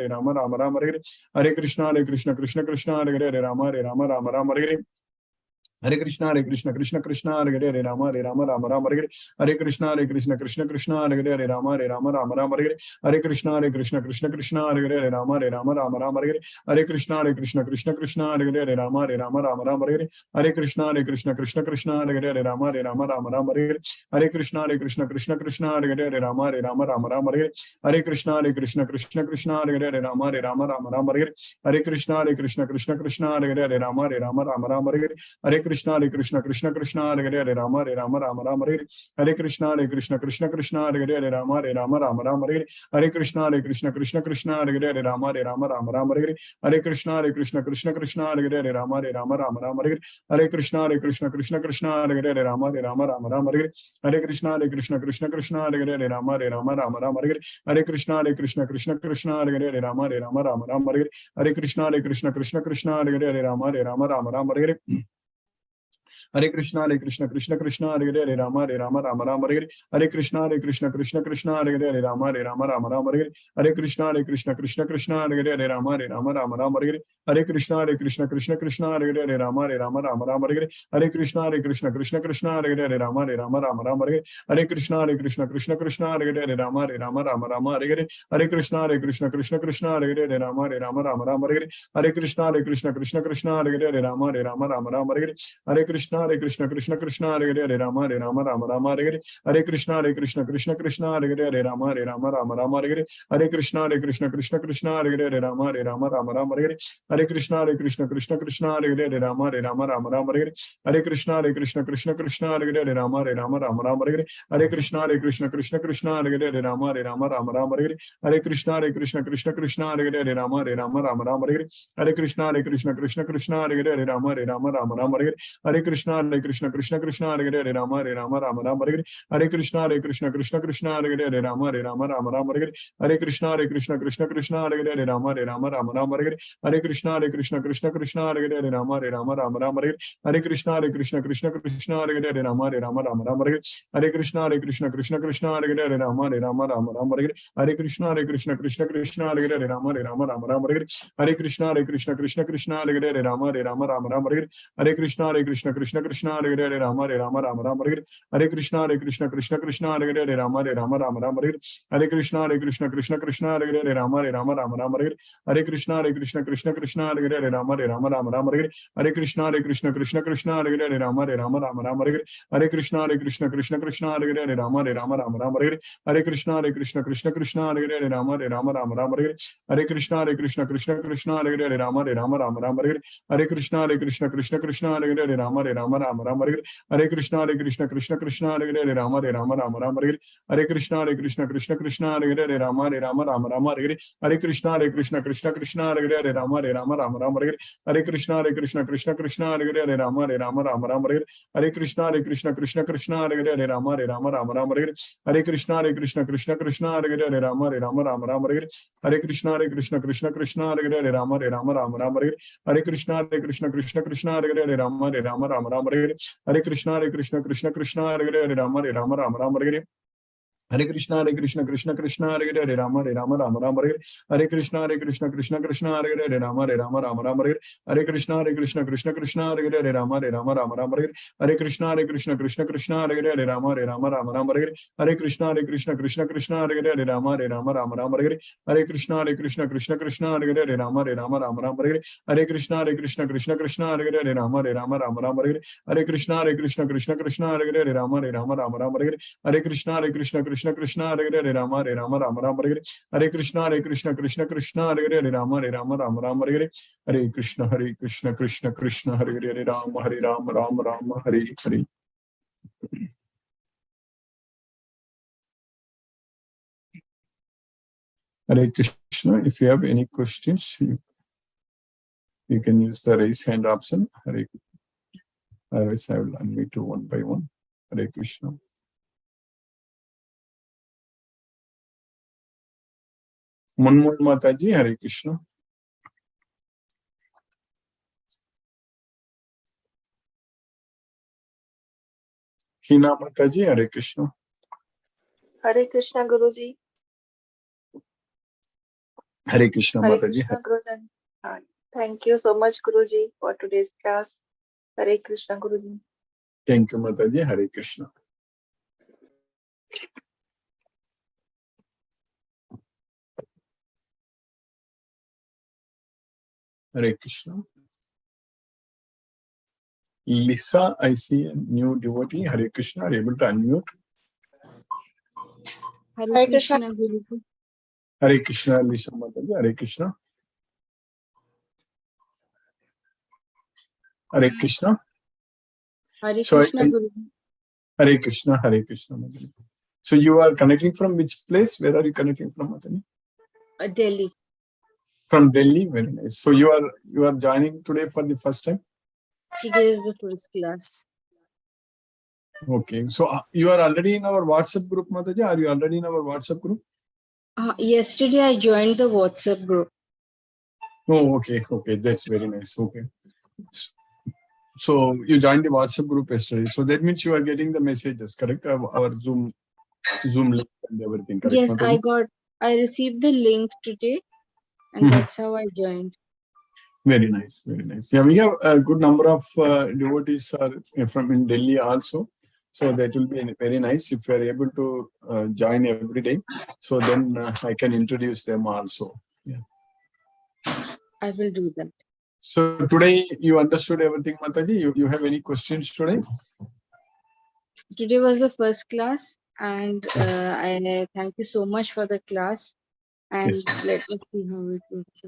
Rama Hare Hare Krishna Krishna Krishna Hare Hare Rama Rama Hare Hare Krishna Krishna Krishna Hare Hare Rama Rama Hare Hare Krishna Krishna Krishna Hare Hare Rama Rama Hare Hare Krishna Krishna Krishna Hare Hare Rama Rama Hare Hare Krishna Krishna Krishna Hare Hare Rama Rama Hare Hare Krishna Krishna Krishna Hare Hare Rama Rama Hare Hare Krishna Krishna Krishna Hare Hare Rama Rama Hare Hare Krishna Krishna Krishna Hare Hare Rama Rama Hare Hare Krishna Krishna Krishna Hare Hare Rama Rama Hare Hare Krishna Krishna Krishna Hare Hare Rama Rama Hare Hare Krishna Krishna Krishna Hare Hare Rama Rama Hare Hare Krishna Krishna Krishna Hare Hare Rama Rama Hare Hare Krishna Krishna Krishna Hare Hare Rama Rama Hare Hare Krishna Krishna Krishna Hare Hare Rama Rama Hare Hare Krishna Krishna Krishna Hare Hare Rama Rama Hare Hare Krishna Krishna Hare Hare Rama Rama Hare Hare Krishna Krishna Krishna Hare Hare Rama Rama Hare Hare Krishna Krishna Krishna Hare Hare Rama Rama Hare Hare Krishna Krishna Krishna Hare Hare Rama Rama Hare Hare Krishna Krishna Krishna Hare Hare Rama Rama Hare Hare Krishna Krishna Krishna Hare Hare Rama Rama Hare Hare Krishna Krishna Krishna Hare Hare Rama Rama Hare Hare Krishna Krishna Krishna Hare Hare Rama Rama Hare Hare Krishna Krishna Krishna Hare Hare Rama Rama Hare Hare Krishna Krishna Krishna Hare Hare Rama Rama Hare Hare Krishna Krishna Krishna Hare Hare Rama Rama Hare Hare Krishna Krishna Krishna Hare Hare Rama Rama Hare Hare Krishna Krishna Krishna Hare Hare Rama Rama Hare Hare Krishna Krishna Krishna Hare Hare Rama Rama Hare Hare Krishna Krishna Krishna Hare Hare Rama Rama Hare Hare Krishna Krishna Krishna Hare Hare Rama Rama Hare Hare Krishna Krishna Krishna Hare Hare Rama Rama Hare Hare Krishna Krishna Krishna Hare Hare Rama Rama Hare Hare Krishna Krishna Krishna Hare Hare Rama Rama Hare Hare Krishna Krishna Krishna Hare Hare Rama Rama Hare Hare Krishna Krishna Krishna Hare Hare Rama Rama Hare Hare Krishna Krishna Krishna Hare Hare Rama Rama Hare Hare Krishna Krishna Krishna Hare Hare Rama Rama Hare Hare Krishna Krishna Krishna Hare Hare Rama Rama Hare Hare Krishna Krishna Krishna Hare Hare Rama Rama Hare Hare Krishna Krishna Krishna Hare Hare Rama Rama Hare Hare Krishna Krishna Krishna Hare Hare Rama Rama Hare Hare Krishna Krishna Krishna Hare Hare Rama Rama Hare Hare Krishna Krishna Krishna Hare Hare Rama Rama Hare Hare Krishna Krishna Krishna Hare Hare Rama Rama Hare Hare Krishna Krishna Krishna Hare Hare Rama Rama Hare Hare Krishna Krishna Krishna Hare Hare Rama Rama Hare Hare Krishna Krishna Krishna Hare Hare Rama Rama Hare Hare Krishna Krishna Krishna Hare Hare Rama Rama Hare Hare Krishna Krishna Krishna Hare Hare Rama Rama Hare Hare Krishna Krishna Krishna Hare Hare Rama Rama Hare Hare Krishna Krishna Krishna Hare Hare Rama Rama Hare Hare Krishna Krishna Krishna Hare Hare Rama Rama Hare Hare Krishna Krishna Krishna Hare Hare Rama Rama Hare Hare Krishna Krishna Krishna Hare Hare Rama Rama Hare Hare Krishna Krishna Krishna Hare Hare Rama Rama Hare Hare Krishna Krishna Krishna Hare Hare Rama Rama Hare Hare Krishna, Krishna Krishna, Hare Rama, Rama Rama, Hare Krishna, Krishna Krishna, Hare Rama, Rama, Hare Krishna, Krishna Krishna, Hare Rama, Rama, Hare Krishna, Krishna Krishna, Hare Rama, Rama, Hare Krishna, Krishna Krishna, Hare Rama, Rama, Hare Krishna, Krishna Krishna, Hare Rama, Rama, Hare Krishna, Krishna Krishna, Hare Rama, Rama, Hare Krishna, Krishna Krishna, Hare Rama, Rama, Hare Krishna, Krishna Krishna, Hare Rama, Rama, Hare Krishna, Krishna Krishna, Hare Rama, Rama, Hare Krishna, Krishna Krishna, Hare Rama, Rama, Hare Hare. Hare Krishna. If you have any questions, you can use the raise hand option. Hare Krishna. Otherwise, I will unmute you one by one. Hare Krishna. Munmul Mataji, Hare Krishna. Hina Mataji, Hare Krishna. Hare Krishna, Guruji. Hare Krishna, Hare Mataji. Krishna, Guruji. Thank you so much, Guruji, for today's class. Hare Krishna, Guruji. Thank you, Mataji. Hare Krishna. Hare Krishna. Lisa, I see a new devotee. Hare Krishna. Are you able to unmute? Hare Krishna, Guruji. Hare Krishna, Lisa Mataji. Hare Krishna. Hare Krishna. Hare Krishna, Guruji. Hare Krishna, Mataji. So you are connecting from which place? Where are you connecting from, Mataji? Delhi. From Delhi. Very nice. So you are joining today for the first time? Today is the first class. Okay. So you are already in our WhatsApp group, Mataji? Are you already in our WhatsApp group? Yesterday I joined the WhatsApp group. Oh, okay. That's very nice. Okay. So you joined the WhatsApp group yesterday. So that means you are getting the messages, correct? Our Zoom link and everything, correct? Yes, Mataji? I received the link today, and that's how I joined. Very nice. Yeah, we have a good number of devotees from in Delhi also. So that will be very nice if you are able to join every day. So then I can introduce them also. Yeah. I will do that. So today you understood everything, Mataji? You have any questions today? Today was the first class, and I thank you so much for the class. And Yes, let us see how it works.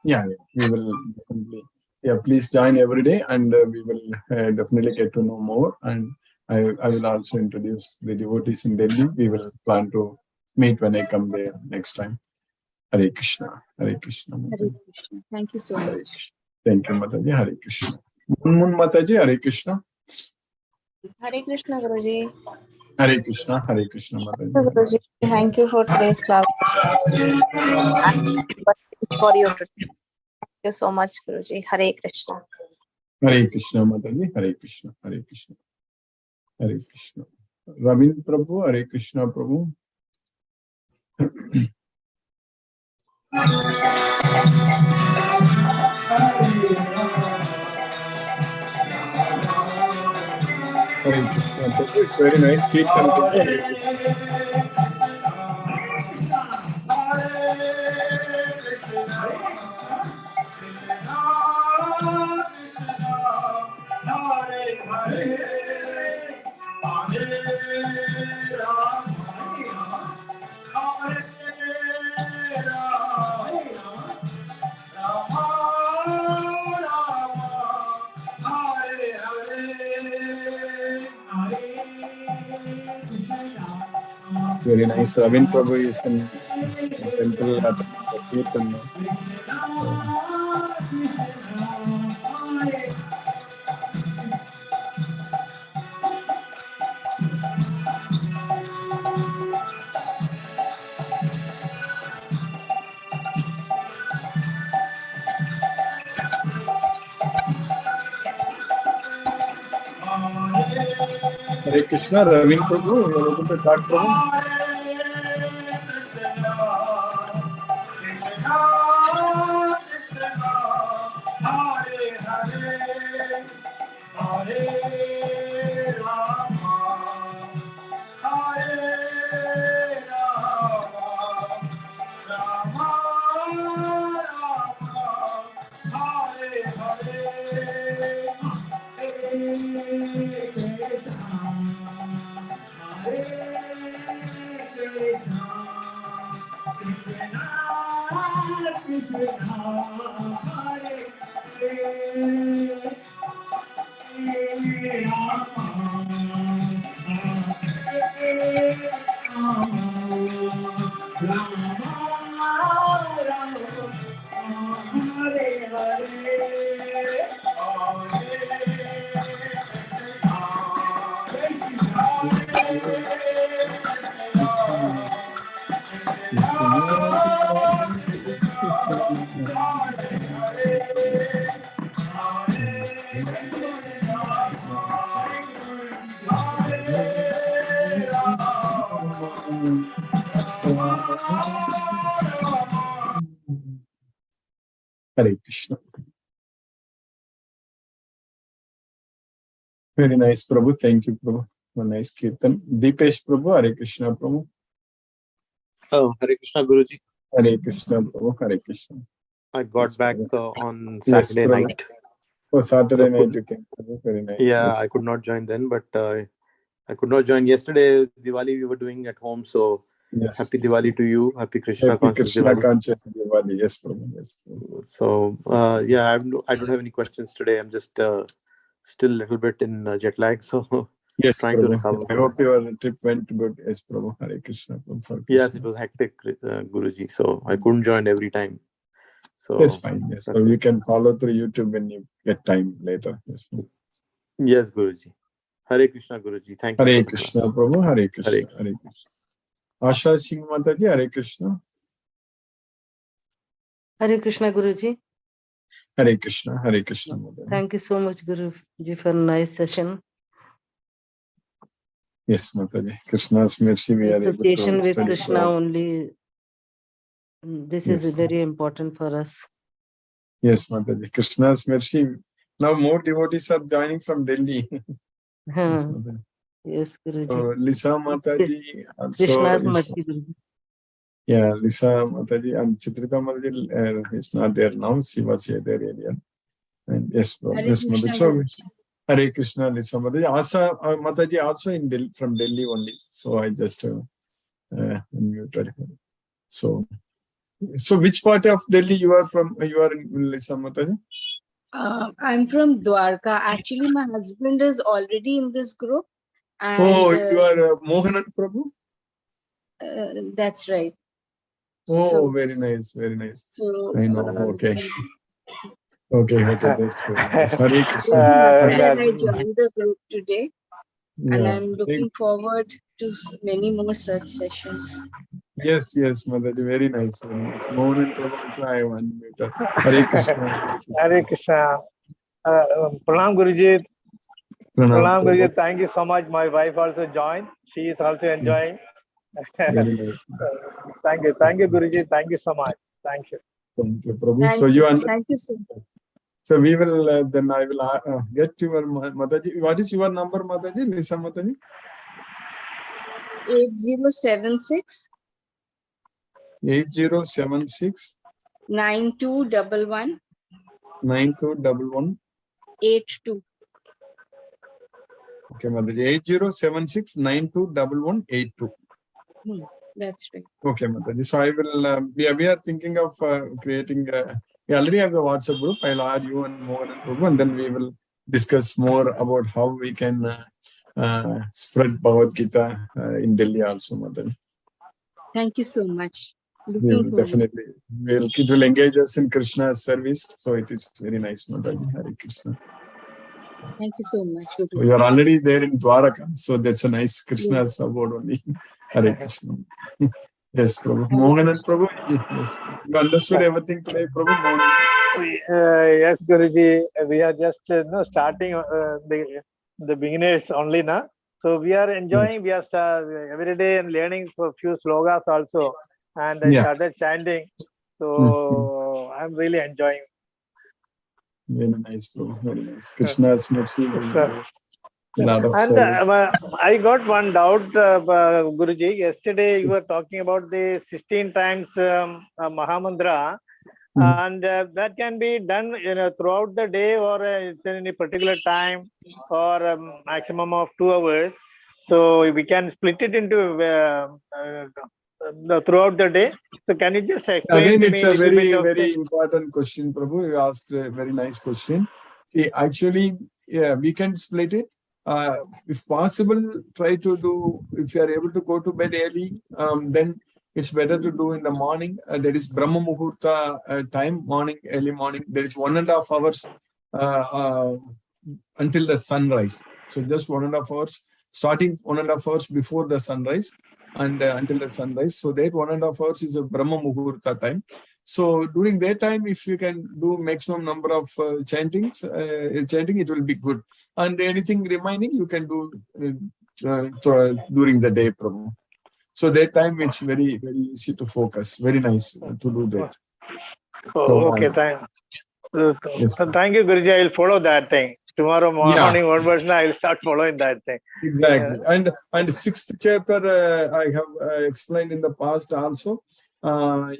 Yeah, we will definitely. Yeah, please join every day, and we will definitely get to know more. And I will also introduce the devotees in Delhi. We will plan to meet when I come there next time. Hare Krishna. Hare Krishna. Thank you so much. Thank you, Mataji. Hare Krishna. Mun Mataji, Hare Krishna. Hare Krishna, Guruji. Hare Krishna, Mataji. Guruji, thank you for today's class. For you today. Thank you so much, Guruji. Hare Krishna. Hare Krishna, Mataji. Hare Krishna. Ravin Prabhu, Hare Krishna, Prabhu. Hare Krishna, Prabhu. It's very nice. Kirtan, very nice. Ravin Prabhu is in temple at Kirtan. Hare Hare Krishna, Ravin Prabhu, you are able to talk, Prabhu? Hare Krishna. Very nice, Prabhu. Thank you, Prabhu. A nice kirtan. Deepesh Prabhu, Hare Krishna, Prabhu. Oh, Hare Krishna, Guruji. Hare Krishna, Prabhu. Hare Krishna. I got Yes, back Prabhu. on Yes, Saturday Prabhu. night. Oh, Saturday So night you came. Prabhu. Very nice. yeah, Yes. I could not join then, but I could not join yesterday. Diwali we were doing at home, so Yes. happy Diwali to you. Happy Krishna Happy conscious Krishna Diwali. conscious Diwali. Yes, Prabhu. Yes, Prabhu. So yeah, I don't have any questions today. I'm just still a little bit in jet lag, so Yes, trying to Prabhu. recover. I hope your trip went good. Yes, Prabhu. Hare Krishna. Prabhu. Hare Yes, Krishna. it was hectic, Guruji. So I couldn't join every time. So That's fine. Yes, that's so you it. can follow through YouTube when you get time later. Yes, Prabhu. Yes, Guruji. Hare Krishna, Guruji. Thank you Hare for the Krishna, class. Prabhu. Hare Krishna. Hare Hare Krishna. Asha Singh Mataji, Hare Krishna. Hare Krishna Guruji. Hare Krishna. Hare Krishna, Mataji. Thank you so much Guruji for a nice session. Yes, Mataji. Krishna's mercy, we are able Association to with study. Krishna only. This is Yes. very important for us. Yes, Mataji. Krishna's mercy. Now more devotees are joining from Delhi. Yes, Mataji. Yes, Guruji. So Lisa Mataji also Krishna's is, mercy, Guruji. yeah, Lisa Mataji and Chitrita Mataji is not there now. She was here there earlier. And yes, Hare yes, Krishna, Mataji. So Guruji. Hare Krishna, Lisa Mataji. Asa Mataji also in Delhi, from Delhi only. So I just unmuted her. So which part of Delhi you are from? You are in, Lisa Mataji? I'm from Dwarka. Actually, my husband is already in this group. And, Oh, you are Mohanan Prabhu? That's right. Oh, So, very nice, very nice. so I know. Okay. Okay. That's nice. Hare Krishna. happy that Hare- I joined the group today, and Yeah. I'm looking forward to many more such sessions. Yes, Mataji. Very nice, very nice. Mohanan Prabhu also I have unmuted. Hare Krishna. Hare Krishna. Pranam Guruji. Pranam Guruji. Prabhu. Thank you so much. My wife also joined. She is also enjoying. Very nice. Thank you, Guruji. Thank you so much. Thank you. Thank you, Prabhu. Thank So you. you understand? Thank you so much. So we will then I will get your Mataji. What is your number, Mataji? Lisa Mataji? 8076 8076 9211 9211. 82. Okay, Mataji. 8076 921182. That's right. Okay, Mataji. So I will. We are thinking of creating. We already have a WhatsApp group. I'll add you and Mohan and Prabhu, and then we will discuss more about how we can spread Bhagavad Gita in Delhi also, Mataji. Thank you so much. We Looking will forward. definitely. It will engage us in Krishna's service. So it is very nice, Mataji. Hare Krishna. Thank you so much. Good So you are already there in Dwaraka. So that's a nice Krishna's abode only. Hare Krishna. Yes, Prabhu. Mohan and Prabhu. Yes. You understood everything today, Prabhu? Mohan. Yes, Guruji. We are just starting the beginners only now. So we are enjoying. We are every day and learning for a few slogas also, and I Yeah. started chanting. So I'm really enjoying. Very nice, bro. Very nice. Krishna's mercy will Sir. do a lot of And service. I got one doubt, Guruji. Yesterday you were talking about the 16 times Mahamantra, and that can be done throughout the day, or it's in any particular time, or a maximum of 2 hours. So we can split it into throughout the day. So can you just explain Again, to it's me a little bit very, of very important question, Prabhu. You asked a very nice question. See, actually, yeah, we can split it. If possible, try to do, if you are able to go to bed early, then it's better to do in the morning. There is Brahma Muhurta time, morning, early morning. There is 1.5 hours until the sunrise. So just 1.5 hours, starting 1.5 hours before the sunrise and until the sunrise. So that 1.5 hours is a Brahma Muhurta time. So during that time, if you can do maximum number of chanting, it will be good. And anything remaining, you can do during the day, Prabhu. So that time it's very, very easy to focus. Very nice to do that. okay, Yes. thank you, Guruji. I will follow that thing. Tomorrow morning onwards, I will start following that thing. Exactly. And sixth chapter, I have explained in the past also.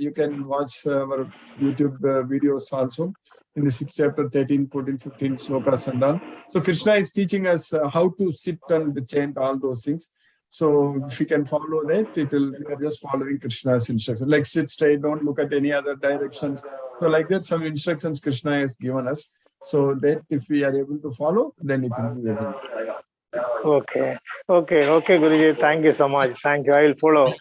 You can watch our YouTube videos also. In the 6th chapter, 13, 14, 15 slokas and all. So Krishna is teaching us how to sit and chant all those things. So if you can follow that, we are just following Krishna's instructions. Like sit straight, don't look at any other directions. So like that, some instructions Krishna has given us. So that if we are able to follow, then it will be very good. Okay, Guruji. Thank you so much. Thank you. I will follow.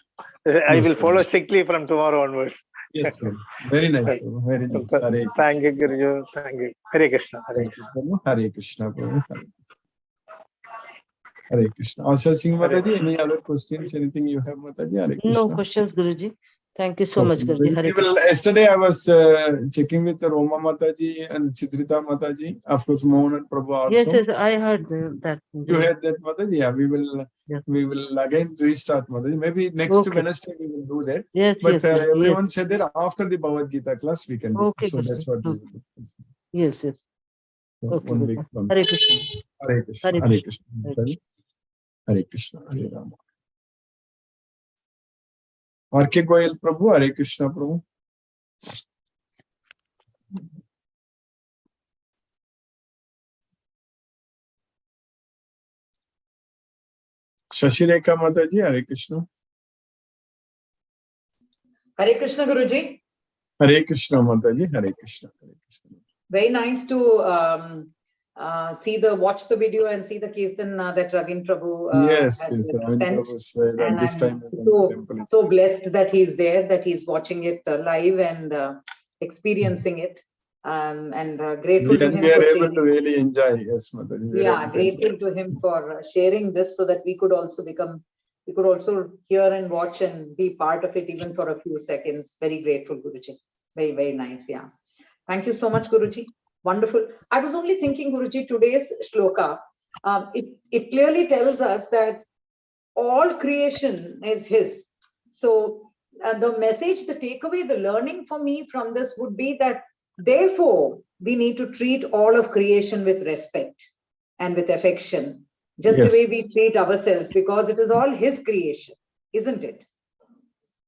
I will follow strictly from tomorrow onwards. Yes, sir. Very nice, Prabhu. Very nice. Hare Thank you, Guruji. Thank you. Hare Krishna. Hare Krishna. Hare Krishna, Prabhu. Hare Krishna. Asha Singh Mataji, any other questions? Anything you have, Mataji? Hare Krishna. No questions, Guruji. Thank you so much, Guruji. Hare Krishna. Yesterday I was checking with Roma Mataji and Chitrita Mataji. Of course, Mohan and Prabhu also. Yes, I heard that. You heard that, Mataji? Yeah, we will again restart, Mataji. Maybe next Wednesday we will do that. Yes, but yes, everyone said that after the Bhagavad Gita class we can do. Okay, so that's what we will do. Yes. So Okay, 1 week from Hare Krishna. Hare Krishna. Hare Hare Krishna. Krishna. Hare Krishna. Hare Rama. R.K. Goyal Prabhu. Hare Krishna, Prabhu. Shashireka Mataji. Hare Krishna. Hare Krishna, Guruji. Hare Krishna, Mataji. Hare Krishna. Hare Krishna. Very nice to watch the video and see the kirtan that Ravin Prabhu yes, has Ravin sent. Prabhu, And this I'm time so blessed that he's there, that he's watching it live and experiencing it. And grateful to him. We are able to really enjoy. Yes, Mataji. Yeah, grateful to him for sharing this so that we could also hear and watch and be part of it even for a few seconds. Very grateful, Guruji. Very, very nice. Yeah. Thank you so much, Guruji. Wonderful. I was only thinking, Guruji, today's shloka, it clearly tells us that all creation is his. So the message, the takeaway, the learning for me from this would be that therefore we need to treat all of creation with respect and with affection, just the way we treat ourselves, because it is all his creation, isn't it?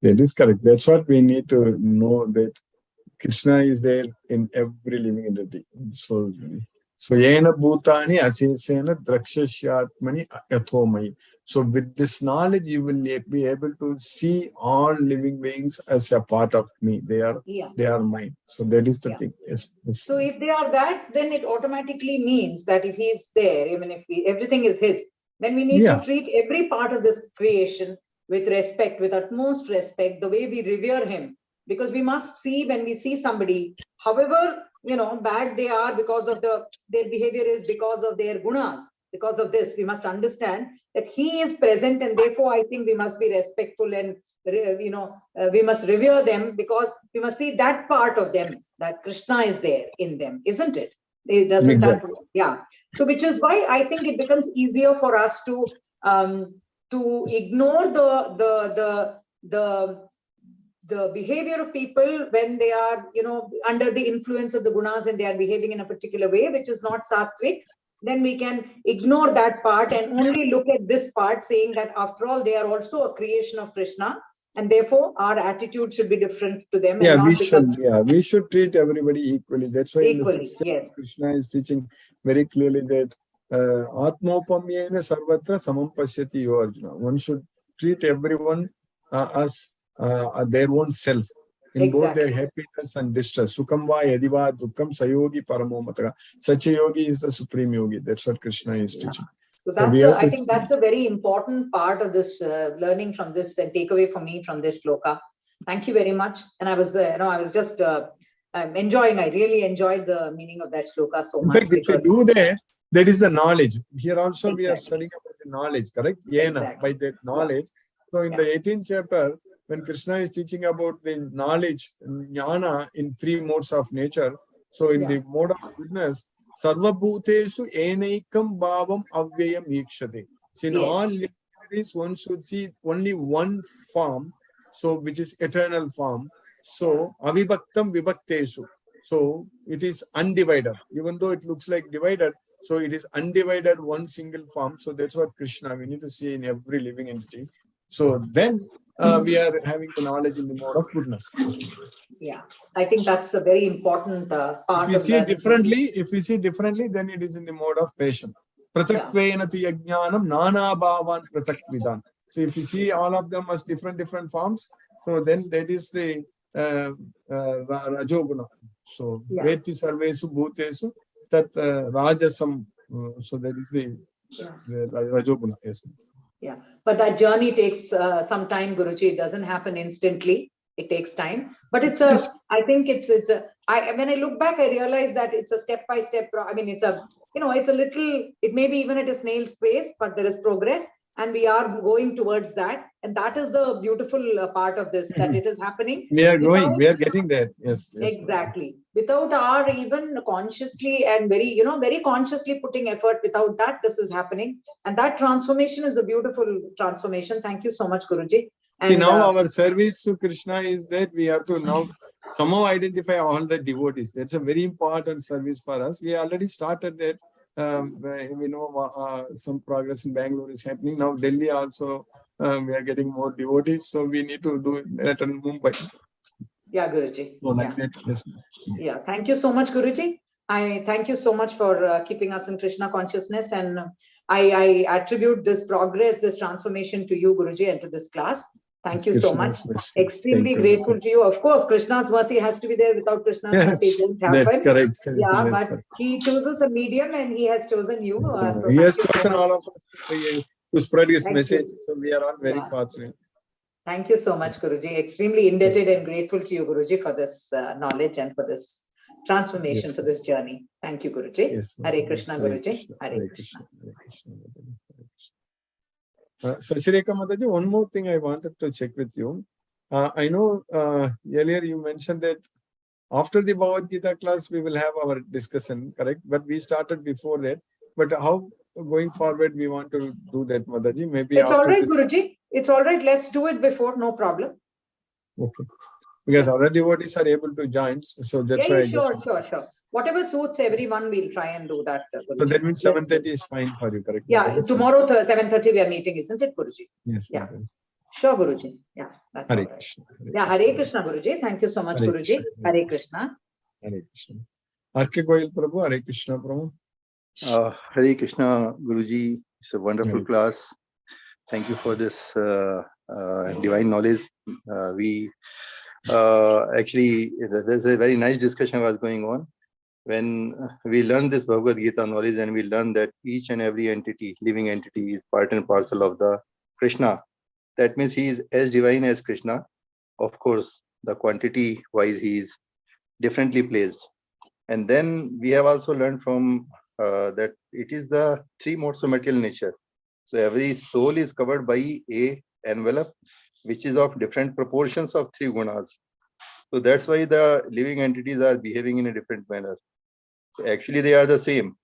That is correct. That's what we need to know, that Krishna is there in every living entity. So yena bhutani asesena drakshashyatmani yathomai. So with this knowledge, you will be able to see all living beings as a part of me. They are mine. So that is the thing. Yes. So if they are that, then it automatically means that if he is there, even if everything is his, then we need to treat every part of this creation with respect, with utmost respect, the way we revere him. Because we must see, when we see somebody, however bad they are, because of their behavior is because of their gunas, because of this, we must understand that he is present, and therefore I think we must be respectful and we must revere them, because we must see that part of them, that Krishna is there in them, isn't it? It doesn't exactly. So which is why I think it becomes easier for us to to ignore the behavior of people when they are, under the influence of the gunas and they are behaving in a particular way, which is not sattvic, then we can ignore that part and only look at this part, saying that after all, they are also a creation of Krishna, and therefore our attitude should be different to them. Yeah, and not we should treat everybody equally. That's why in the equally, sixth chapter, yes. Krishna is teaching very clearly that Atmopamyena sarvatra samam pashyati yo Arjuna. One should treat everyone as their own self in both their happiness and distress. Sukham va yadiva dukkam sayogi paramo matara. Such a yogi is the supreme yogi. That's what Krishna is teaching. So that's I think that's a very important part of this learning from this and takeaway for me from this shloka. Thank you very much. And I was, I was just enjoying. I really enjoyed the meaning of that shloka so much. In fact, if you do that is the knowledge. Here also we are studying about the knowledge, correct? Yena, by that knowledge. So in the 18th chapter, when Krishna is teaching about the knowledge, jnana, in 3 modes of nature. So in the mode of goodness, Sarva bhutesu enaikam bhavam avyayam ikshate. So in all entities, one should see only one form, so which is eternal form. So avibhaktam vibhaktesu. So it is undivided, even though it looks like divided. So it is undivided, one single form. So that's what Krishna we need to see in every living entity. So then we are having the knowledge in the mode of goodness. Yeah, I think that's a very important part. If we see differently, then it is in the mode of passion. Prataktvena tu yajnanam nana bhavan pratakvidan. So if you see all of them as different forms, so then that is the rajoguna. So veti sarvesu bhutesu tat rajasam. So that is the rajoguna. Yes. Yeah, but that journey takes some time, Guruji. It doesn't happen instantly. It takes time, but it's I think when I look back, I realize that it's a step-by-step. I mean, it's a little, it may be even at a snail's pace, but there is progress and we are going towards that. And that is the beautiful part of this, that it is happening. We are getting there. Yes. Exactly. Without our even consciously and very consciously putting effort, without that, this is happening. And that transformation is a beautiful transformation. Thank you so much, Guruji. And now our service to Krishna is that we have to now somehow identify all the devotees. That's a very important service for us. We already started that. We know some progress in Bangalore is happening. Now Delhi also, we are getting more devotees. So we need to do that in Mumbai. Yeah, Guruji. So like that, yes. Yeah, thank you so much, Guruji. I thank you so much for keeping us in Krishna consciousness. And I attribute this progress, this transformation to you, Guruji, and to this class. Thank you so much. Extremely grateful to you. Of course, Krishna's mercy has to be there. Without Krishna's mercy, it won't happen. That's correct. Yeah, but he chooses a medium and he has chosen you. So he has chosen all of us to spread his message. So we are all very fortunate. Thank you so much, Guruji. Extremely indebted and grateful to you, Guruji, for this knowledge and for this transformation, for this journey. Thank you, Guruji. Yes, Hare Krishna, Guruji. Hare Krishna. Sashireka Mataji, one more thing I wanted to check with you. I know earlier you mentioned that after the Bhagavad Gita class, we will have our discussion, correct? But we started before that. But how going forward we want to do that, Mataji? Maybe it's all right, Guruji. It's all right. Let's do it before, no problem. Okay. Because other devotees are able to join. So that's why. Sure. Whatever suits everyone, we'll try and do that. Guruji. So that means 7:30 is fine for you, correct? Yeah, tomorrow 7:30 we are meeting, isn't it, Guruji? Yes. Yeah. Sure, Guruji. Yeah, that's Hare all right. Krishna. Hare Krishna, Guruji. Thank you so much, Hare Guruji. Krishna. Hare Krishna. Hare Krishna. Arke Goyal Prabhu, Hare Krishna Prabhu. Hare Krishna, Guruji. It's a wonderful class. Thank you for this divine knowledge. Actually, there's a very nice discussion was going on. When we learn this Bhagavad Gita knowledge and we learn that each and every entity, living entity, is part and parcel of the Krishna, that means he is as divine as Krishna. Of course, the quantity wise he is differently placed. And then we have also learned from that it is the 3 modes of material nature. So every soul is covered by a envelope which is of different proportions of 3 gunas. So that's why the living entities are behaving in a different manner. So actually they are the same,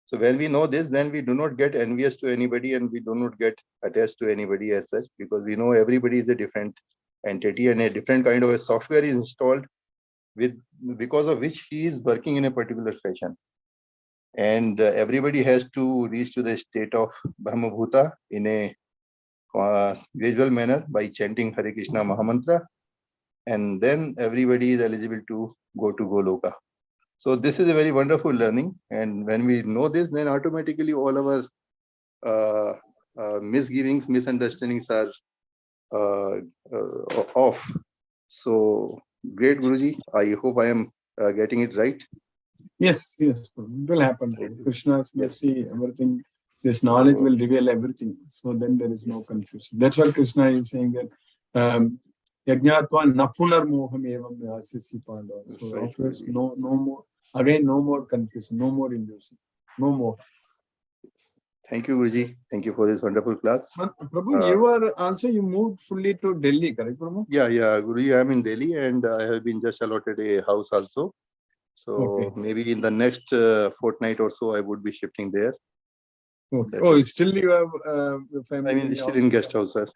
So when we know this, then we do not get envious to anybody and we do not get attached to anybody as such, because we know everybody is a different entity and a different kind of a software is installed because of which he is working in a particular fashion. And everybody has to reach to the state of Brahmabhuta in a gradual manner by chanting Hare Krishna Mahamantra, and then everybody is eligible to go to Goloka. So this is a very wonderful learning, and when we know this, then automatically all our misgivings, misunderstandings are off. So great, Guruji. I hope I am getting it right. Yes, yes, it will happen. Krishna's mercy, everything, this knowledge will reveal everything. So then there is no confusion. That's what Krishna is saying that Yajñātva napunar moham evam asisi pandava. So afterwards, no more, again, no more confusion, no more illusion, no more. Thank you, Guruji. Thank you for this wonderful class. Prabhu, you are also, you moved fully to Delhi, correct, Prabhu? Yeah, Guruji, I am in Delhi and I have been just allotted a house also. So maybe in the next fortnight or so, I would be shifting there. Okay. Oh, still you have family? I mean, still in guest house, sir.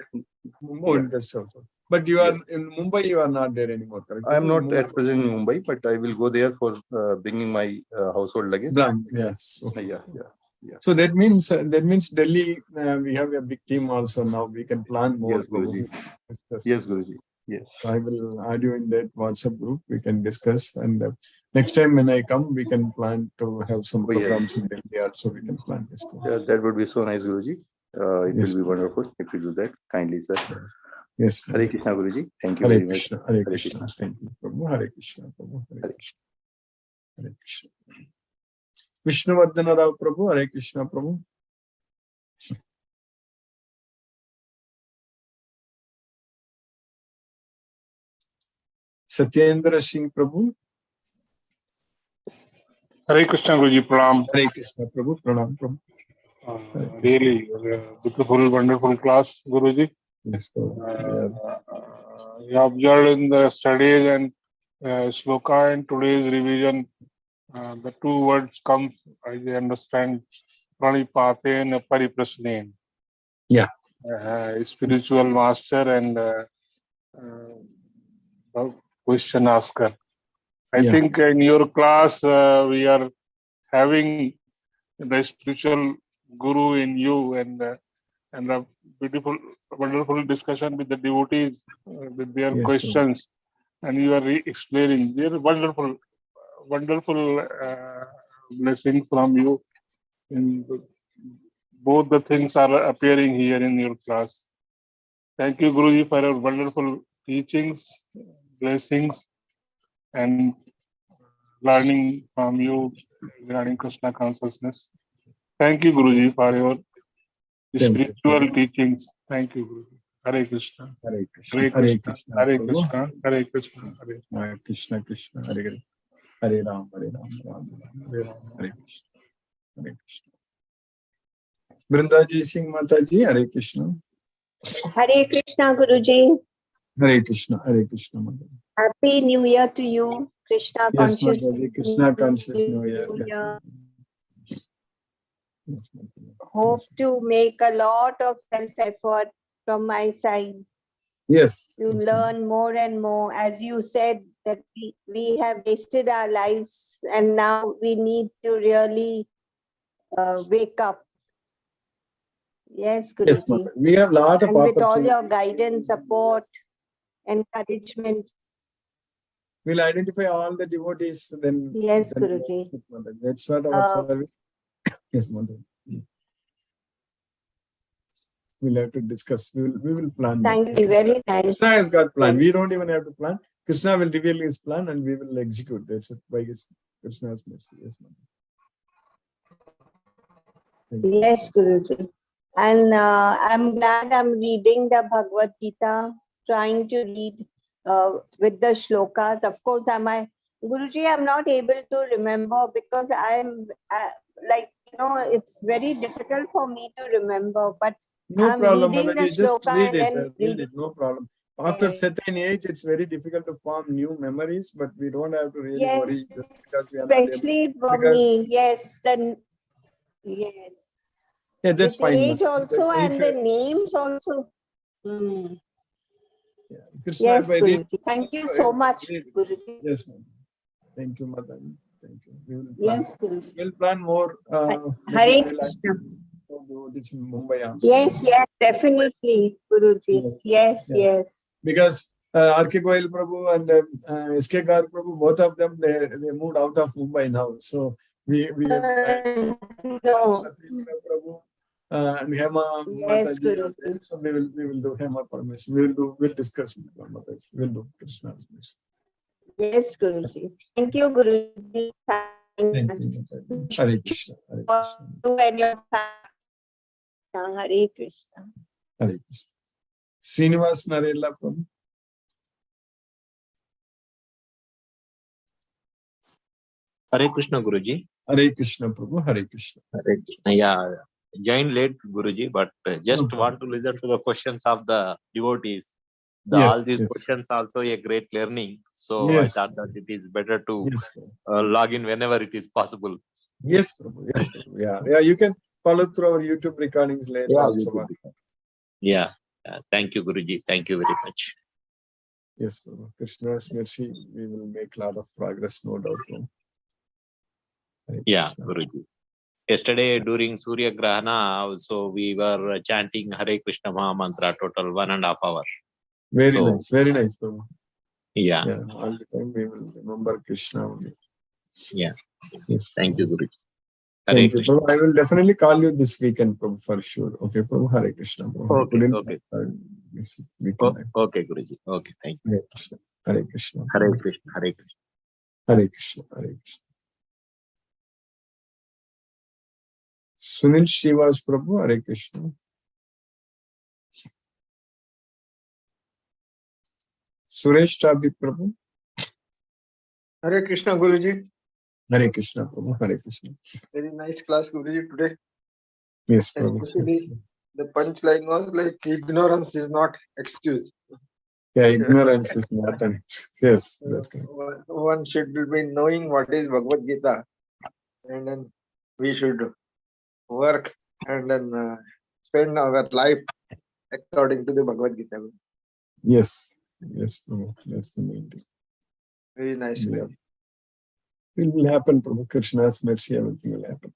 More in guest house. But you are in Mumbai, you are not there anymore, correct? I am not at present in Mumbai, but I will go there for bringing my household luggage. Yes. Okay. Yeah. So that means Delhi, we have a big team also now. We can plan more. Yes, Guruji. Yes, Guruji. Yes. So I will add you in that WhatsApp group. We can discuss, and next time when I come, we can plan to have some programs in Delhi also. We can plan this. Yes, that would be so nice, Guruji. It will be wonderful if you do that. Kindly, sir. Yes. Hare Krishna, Guruji. Thank you Hare very Krishna, much. Hare Krishna. Thank you, Prabhu. Hare Krishna, Prabhu. Hare Krishna. Hare Krishna. Vishnuvardhana Rao Prabhu. Hare Krishna, Prabhu. Satyendra Singh Prabhu. Hare Krishna, Guruji, Pranam. Hare Krishna, Prabhu. Pranam, Prabhu. Really beautiful, wonderful class, Guruji. Yes, Prabhu. We observed in the studies and shloka in today's revision, the two words come, as I understand, pranipate and pariprasne. Yeah. Spiritual master and question asker. I think in your class we are having the spiritual guru in you and a beautiful, wonderful discussion with the devotees with their questions, and you are explaining. They are wonderful blessing from you. In both the things are appearing here in your class. Thank you, Guruji, for your wonderful teachings, blessings, and learning from you regarding Krishna consciousness. Thank you, Guruji, for your spiritual teachings. Thank you, Guruji. Hare Krishna. Hare Krishna. Hare Krishna. Hare Krishna. Hare Krishna. Hare Krishna. Krishna. Hare Hare. Hare Ram. Hare Ram. Ram Ram. Hare Ram. Hare Krishna. Hare Krishna. Vrindaji Singh Mataji. Hare Krishna. Hare Krishna, Guruji. Hare Krishna. Hare Krishna. Mataji. Happy New Year to you. Krishna Yes, conscious. Mataji. Krishna conscious New Year. Yes, Hope to make a lot of self-effort from my side. Yes. To learn more and more. As you said, that we have wasted our lives and now we need to really wake up. Yes, Guruji. Yes, Mataji. We have a lot of opportunities. With all your guidance, support, encouragement. We'll identify all the devotees then. Yes, Guruji. That's what our service. Yes, Mataji. We'll have to discuss. We will plan. Thank you. Very nice. Krishna has got plan. We don't even have to plan. Krishna will reveal his plan and we will execute. That's it. By his Krishna's mercy. Yes, Mataji. Yes, Guruji. And I'm glad I'm reading the Bhagavad Gita, trying to read with the shlokas. Of course, Guruji, I'm not able to remember because I'm it's very difficult for me to remember. But no I'm problem, reading Mataji. the Just shloka read and it. then Read it. No problem. After certain age, it's very difficult to form new memories, but we don't have to really worry just because we are not able. Especially for me, yes. Then Yes. Yeah, that's With fine. age also If and the names also. Krishna, Yes, if I read, Guruji. Thank you so much, Guruji. yes, ma'am. Thank you, Madam. Thank you. We will plan, Yes, Guruji. we'll plan more. Hare Krishna. This in Mumbai also. Yes, yes, definitely, Guruji. Yes, Yeah. yes. Because R.K. Goyal Prabhu and S.K. Gar Prabhu, both of them, they moved out of Mumbai now. So we No. Satyendra Prabhu and Hema Yes, Mataji are Guruji. there. So we will do Hema Parmeshwar. We'll discuss with Mataji. We'll do Krishna's mercy. Yes, Guruji. Thank you, Guruji. Thank you. Hare Krishna. Hare Krishna. You and your family. Hare Krishna. Hare Krishna. Srinivas Narela Prabhu. Hare Krishna, Guruji. Hare Krishna Prabhu. Hare Krishna. Hare Krishna. Yeah, joined late, Guruji, but just want to listen to the questions of the devotees. All these questions also a great learning. So I thought that it is better to log in whenever it is possible. Yes, Prabhu. Yes, Prabhu. Yeah. You can follow through our YouTube recordings later. Yeah. Thank you, Guruji. Thank you very much. Yes, Prabhu. Krishna's mercy, we will make a lot of progress, no doubt. Yeah, Guruji. Yesterday during Surya Grahana, also we were chanting Hare Krishna Maha Mantra total 1.5 hours. Very nice, Prabhu. Yeah. All the time we will remember Krishna only. Yeah. Yes, thank you, Guruji. Thank you, Prabhu. I will definitely call you this weekend, Prabhu, for sure. Okay, Prabhu. Hare Krishna. Prabhu. Okay. Okay, Guruji. Okay, thank you. Hare Krishna. Hare Krishna. Hare Krishna. Hare Krishna. Hare Krishna. Hare Krishna. Sunil Shivas Prabhu. Hare Krishna. Suresh Tabi Prabhu. Hare Krishna, Guruji. Hare Krishna Prabhu. Hare Krishna. Very nice class, Guruji, today. Yes, Prabhu. Especially the punchline was like ignorance is not excuse. Yeah, ignorance is not an excuse. Yes, that's correct. One should be knowing what is Bhagavad Gita, and then we should work and then spend our life according to the Bhagavad Gita. Yes, Prabhu. That's the main thing. Very nice. Yeah. It will happen, Prabhu. Krishna's mercy, everything will happen.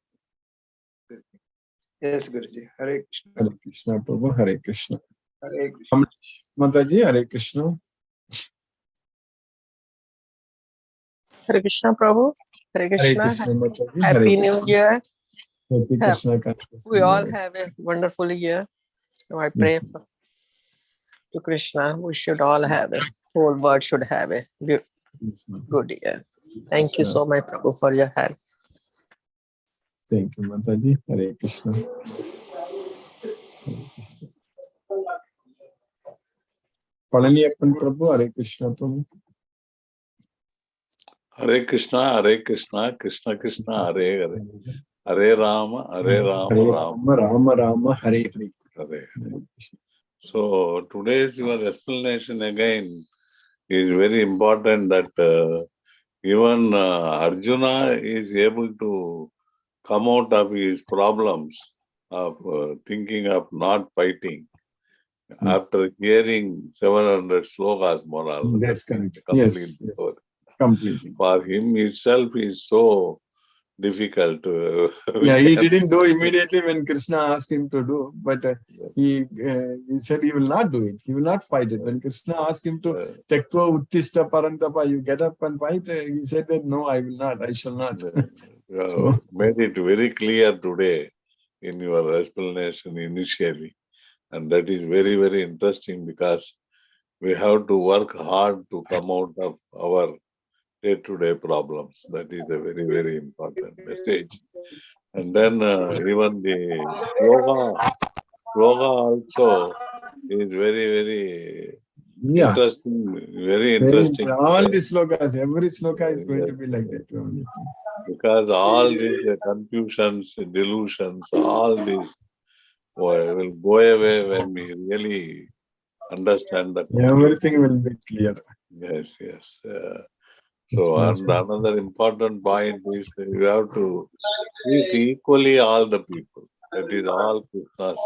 Yes, Guruji. Hare Krishna. Hare Krishna, Prabhu. Hare Krishna. Hare Krishna. Mataji, Hare Krishna. Hare Krishna, Prabhu. Hare Krishna. Mataji. Happy New Year. Happy Krishna. We all have a wonderful year. So I pray to Krishna. We should all have a whole world should have a good year. Thank you so much, Prabhu, for your help. Thank you, Mataji. Hare Krishna. Palaniappan Prabhu. Hare Krishna, Prabhu. Hare Krishna, Krishna Krishna, Hare Hare. Hare Rama, Rama Rama, Hare Hare. So today's your explanation again is very important that even Arjuna is able to come out of his problems of thinking of not fighting after hearing 700 slokas more or less. That's correct. Yes. Completely. For him itself is so difficult. He didn't do immediately when Krishna asked him to do, but he said he will not do it. He will not fight it. When Krishna asked him to Tektva Uttista Parantapa, you get up and fight, he said that no, I will not, I shall not. Made it very clear today in your explanation initially. And that is very, very interesting because we have to work hard to come out of our day-to-day problems. That is a very, very important message. And then even the sloga also is very, very interesting. Very interesting. All the slokas, every sloka is going to be like that. Because all these confusions, delusions, all these will go away when we really understand that. Everything will be clear. Yes. So, and another important point is you have to treat equally all the people. That is all Krishna's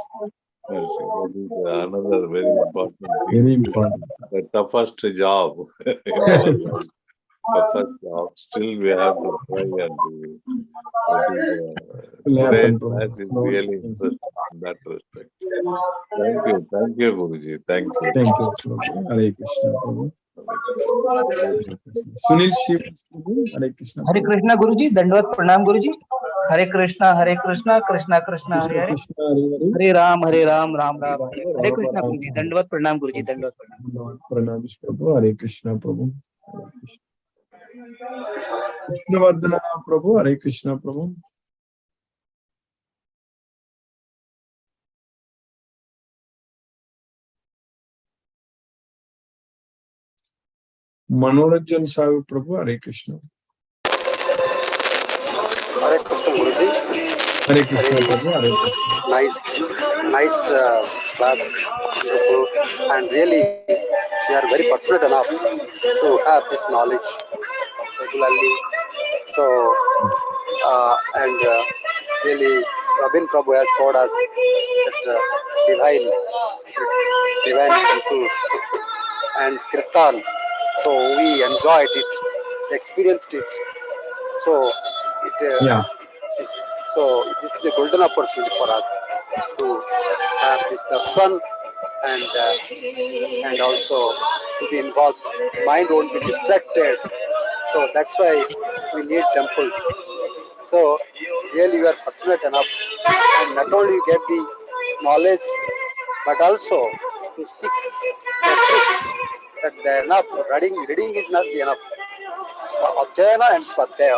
mercy. That is another very important thing. Very important. The toughest job in our life. Toughest job. Still, we have to try and do it. That is, today's class is really interesting in that respect. Thank you, Guruji. Thank you. Thank you, Prabhu. Hare Krishna, Prabhu. Sunil Shiv, Prabhu. Hare Krishna. Hare Krishna, Guruji. Dandavad Pranam, Guruji. Hare Krishna, Krishna Krishna, Hare Hare. Hare Ram, Ram Ram. Hare Krishna, Guruji. Dandavad Pranam, Guruji. Dandavad Pranam. Pranam, Prabhu. Hare Krishna, Prabhu. Hare Krishna. Krishnavardhana, Prabhu. Hare Krishna, Prabhu. Manoranjan Sahu, Prabhu. Hare Krishna. Hare Krishna, Guruji. Hare Krishna, Prabhu. Hare Krishna. Nice class, beautiful, and really we are very fortunate enough to have this knowledge regularly. So, and really, Rabin Prabhu has showed us that divine temple and kirtan. So we enjoyed it, experienced it. So it. So this is a golden opportunity for us to have this darshan and also to be involved. Mind won't be distracted. So that's why we need temples. So really we are fortunate enough, and not only you get the knowledge, but also to seek the truth that they are enough. Reading is not enough. Adhyayana and Swadhyaya.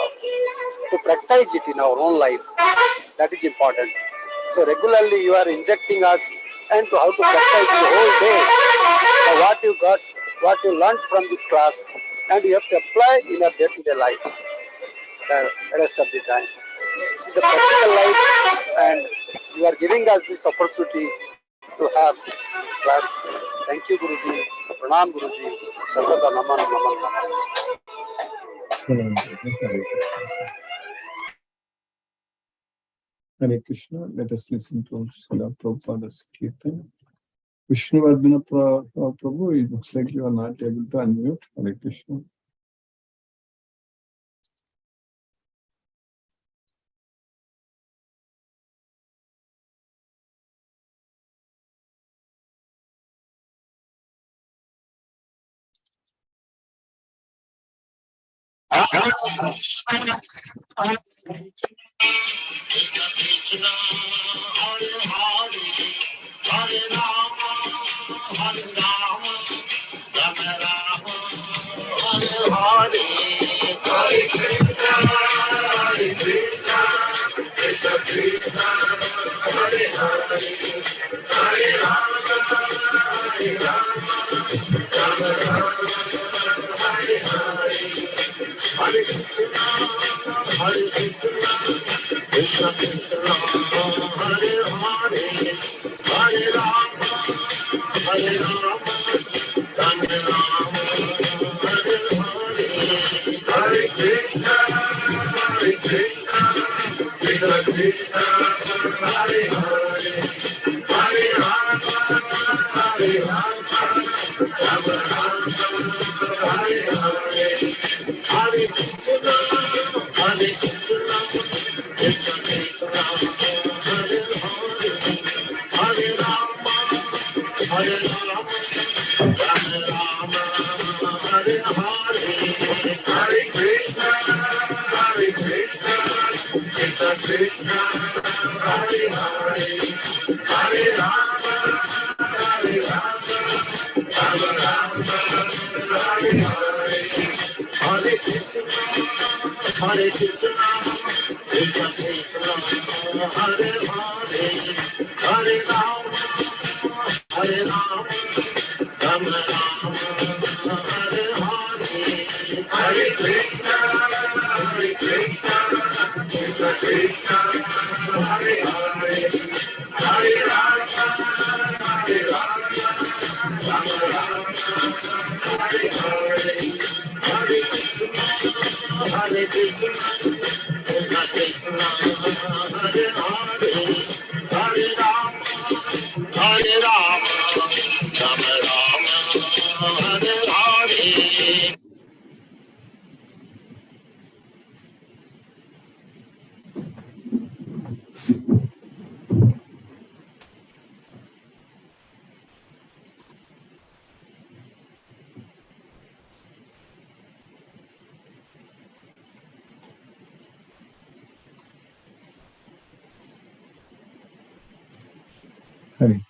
To practice it in our own life, that is important. So regularly you are injecting us and to how to practice the whole day. So what you got, what you learned from this class, and you have to apply in your day-to-day life the rest of the time. This is the practical life, and you are giving us this opportunity to have this class. Thank you, Guruji. Pranam, Guruji. Sarvada Naman, Naman, Naman. Hare Krishna. Let us listen to Srila Prabhupada's Kirtan. Vishnuvardhana Prabhu, it looks like you are not able to unmute. Hare Krishna. Hare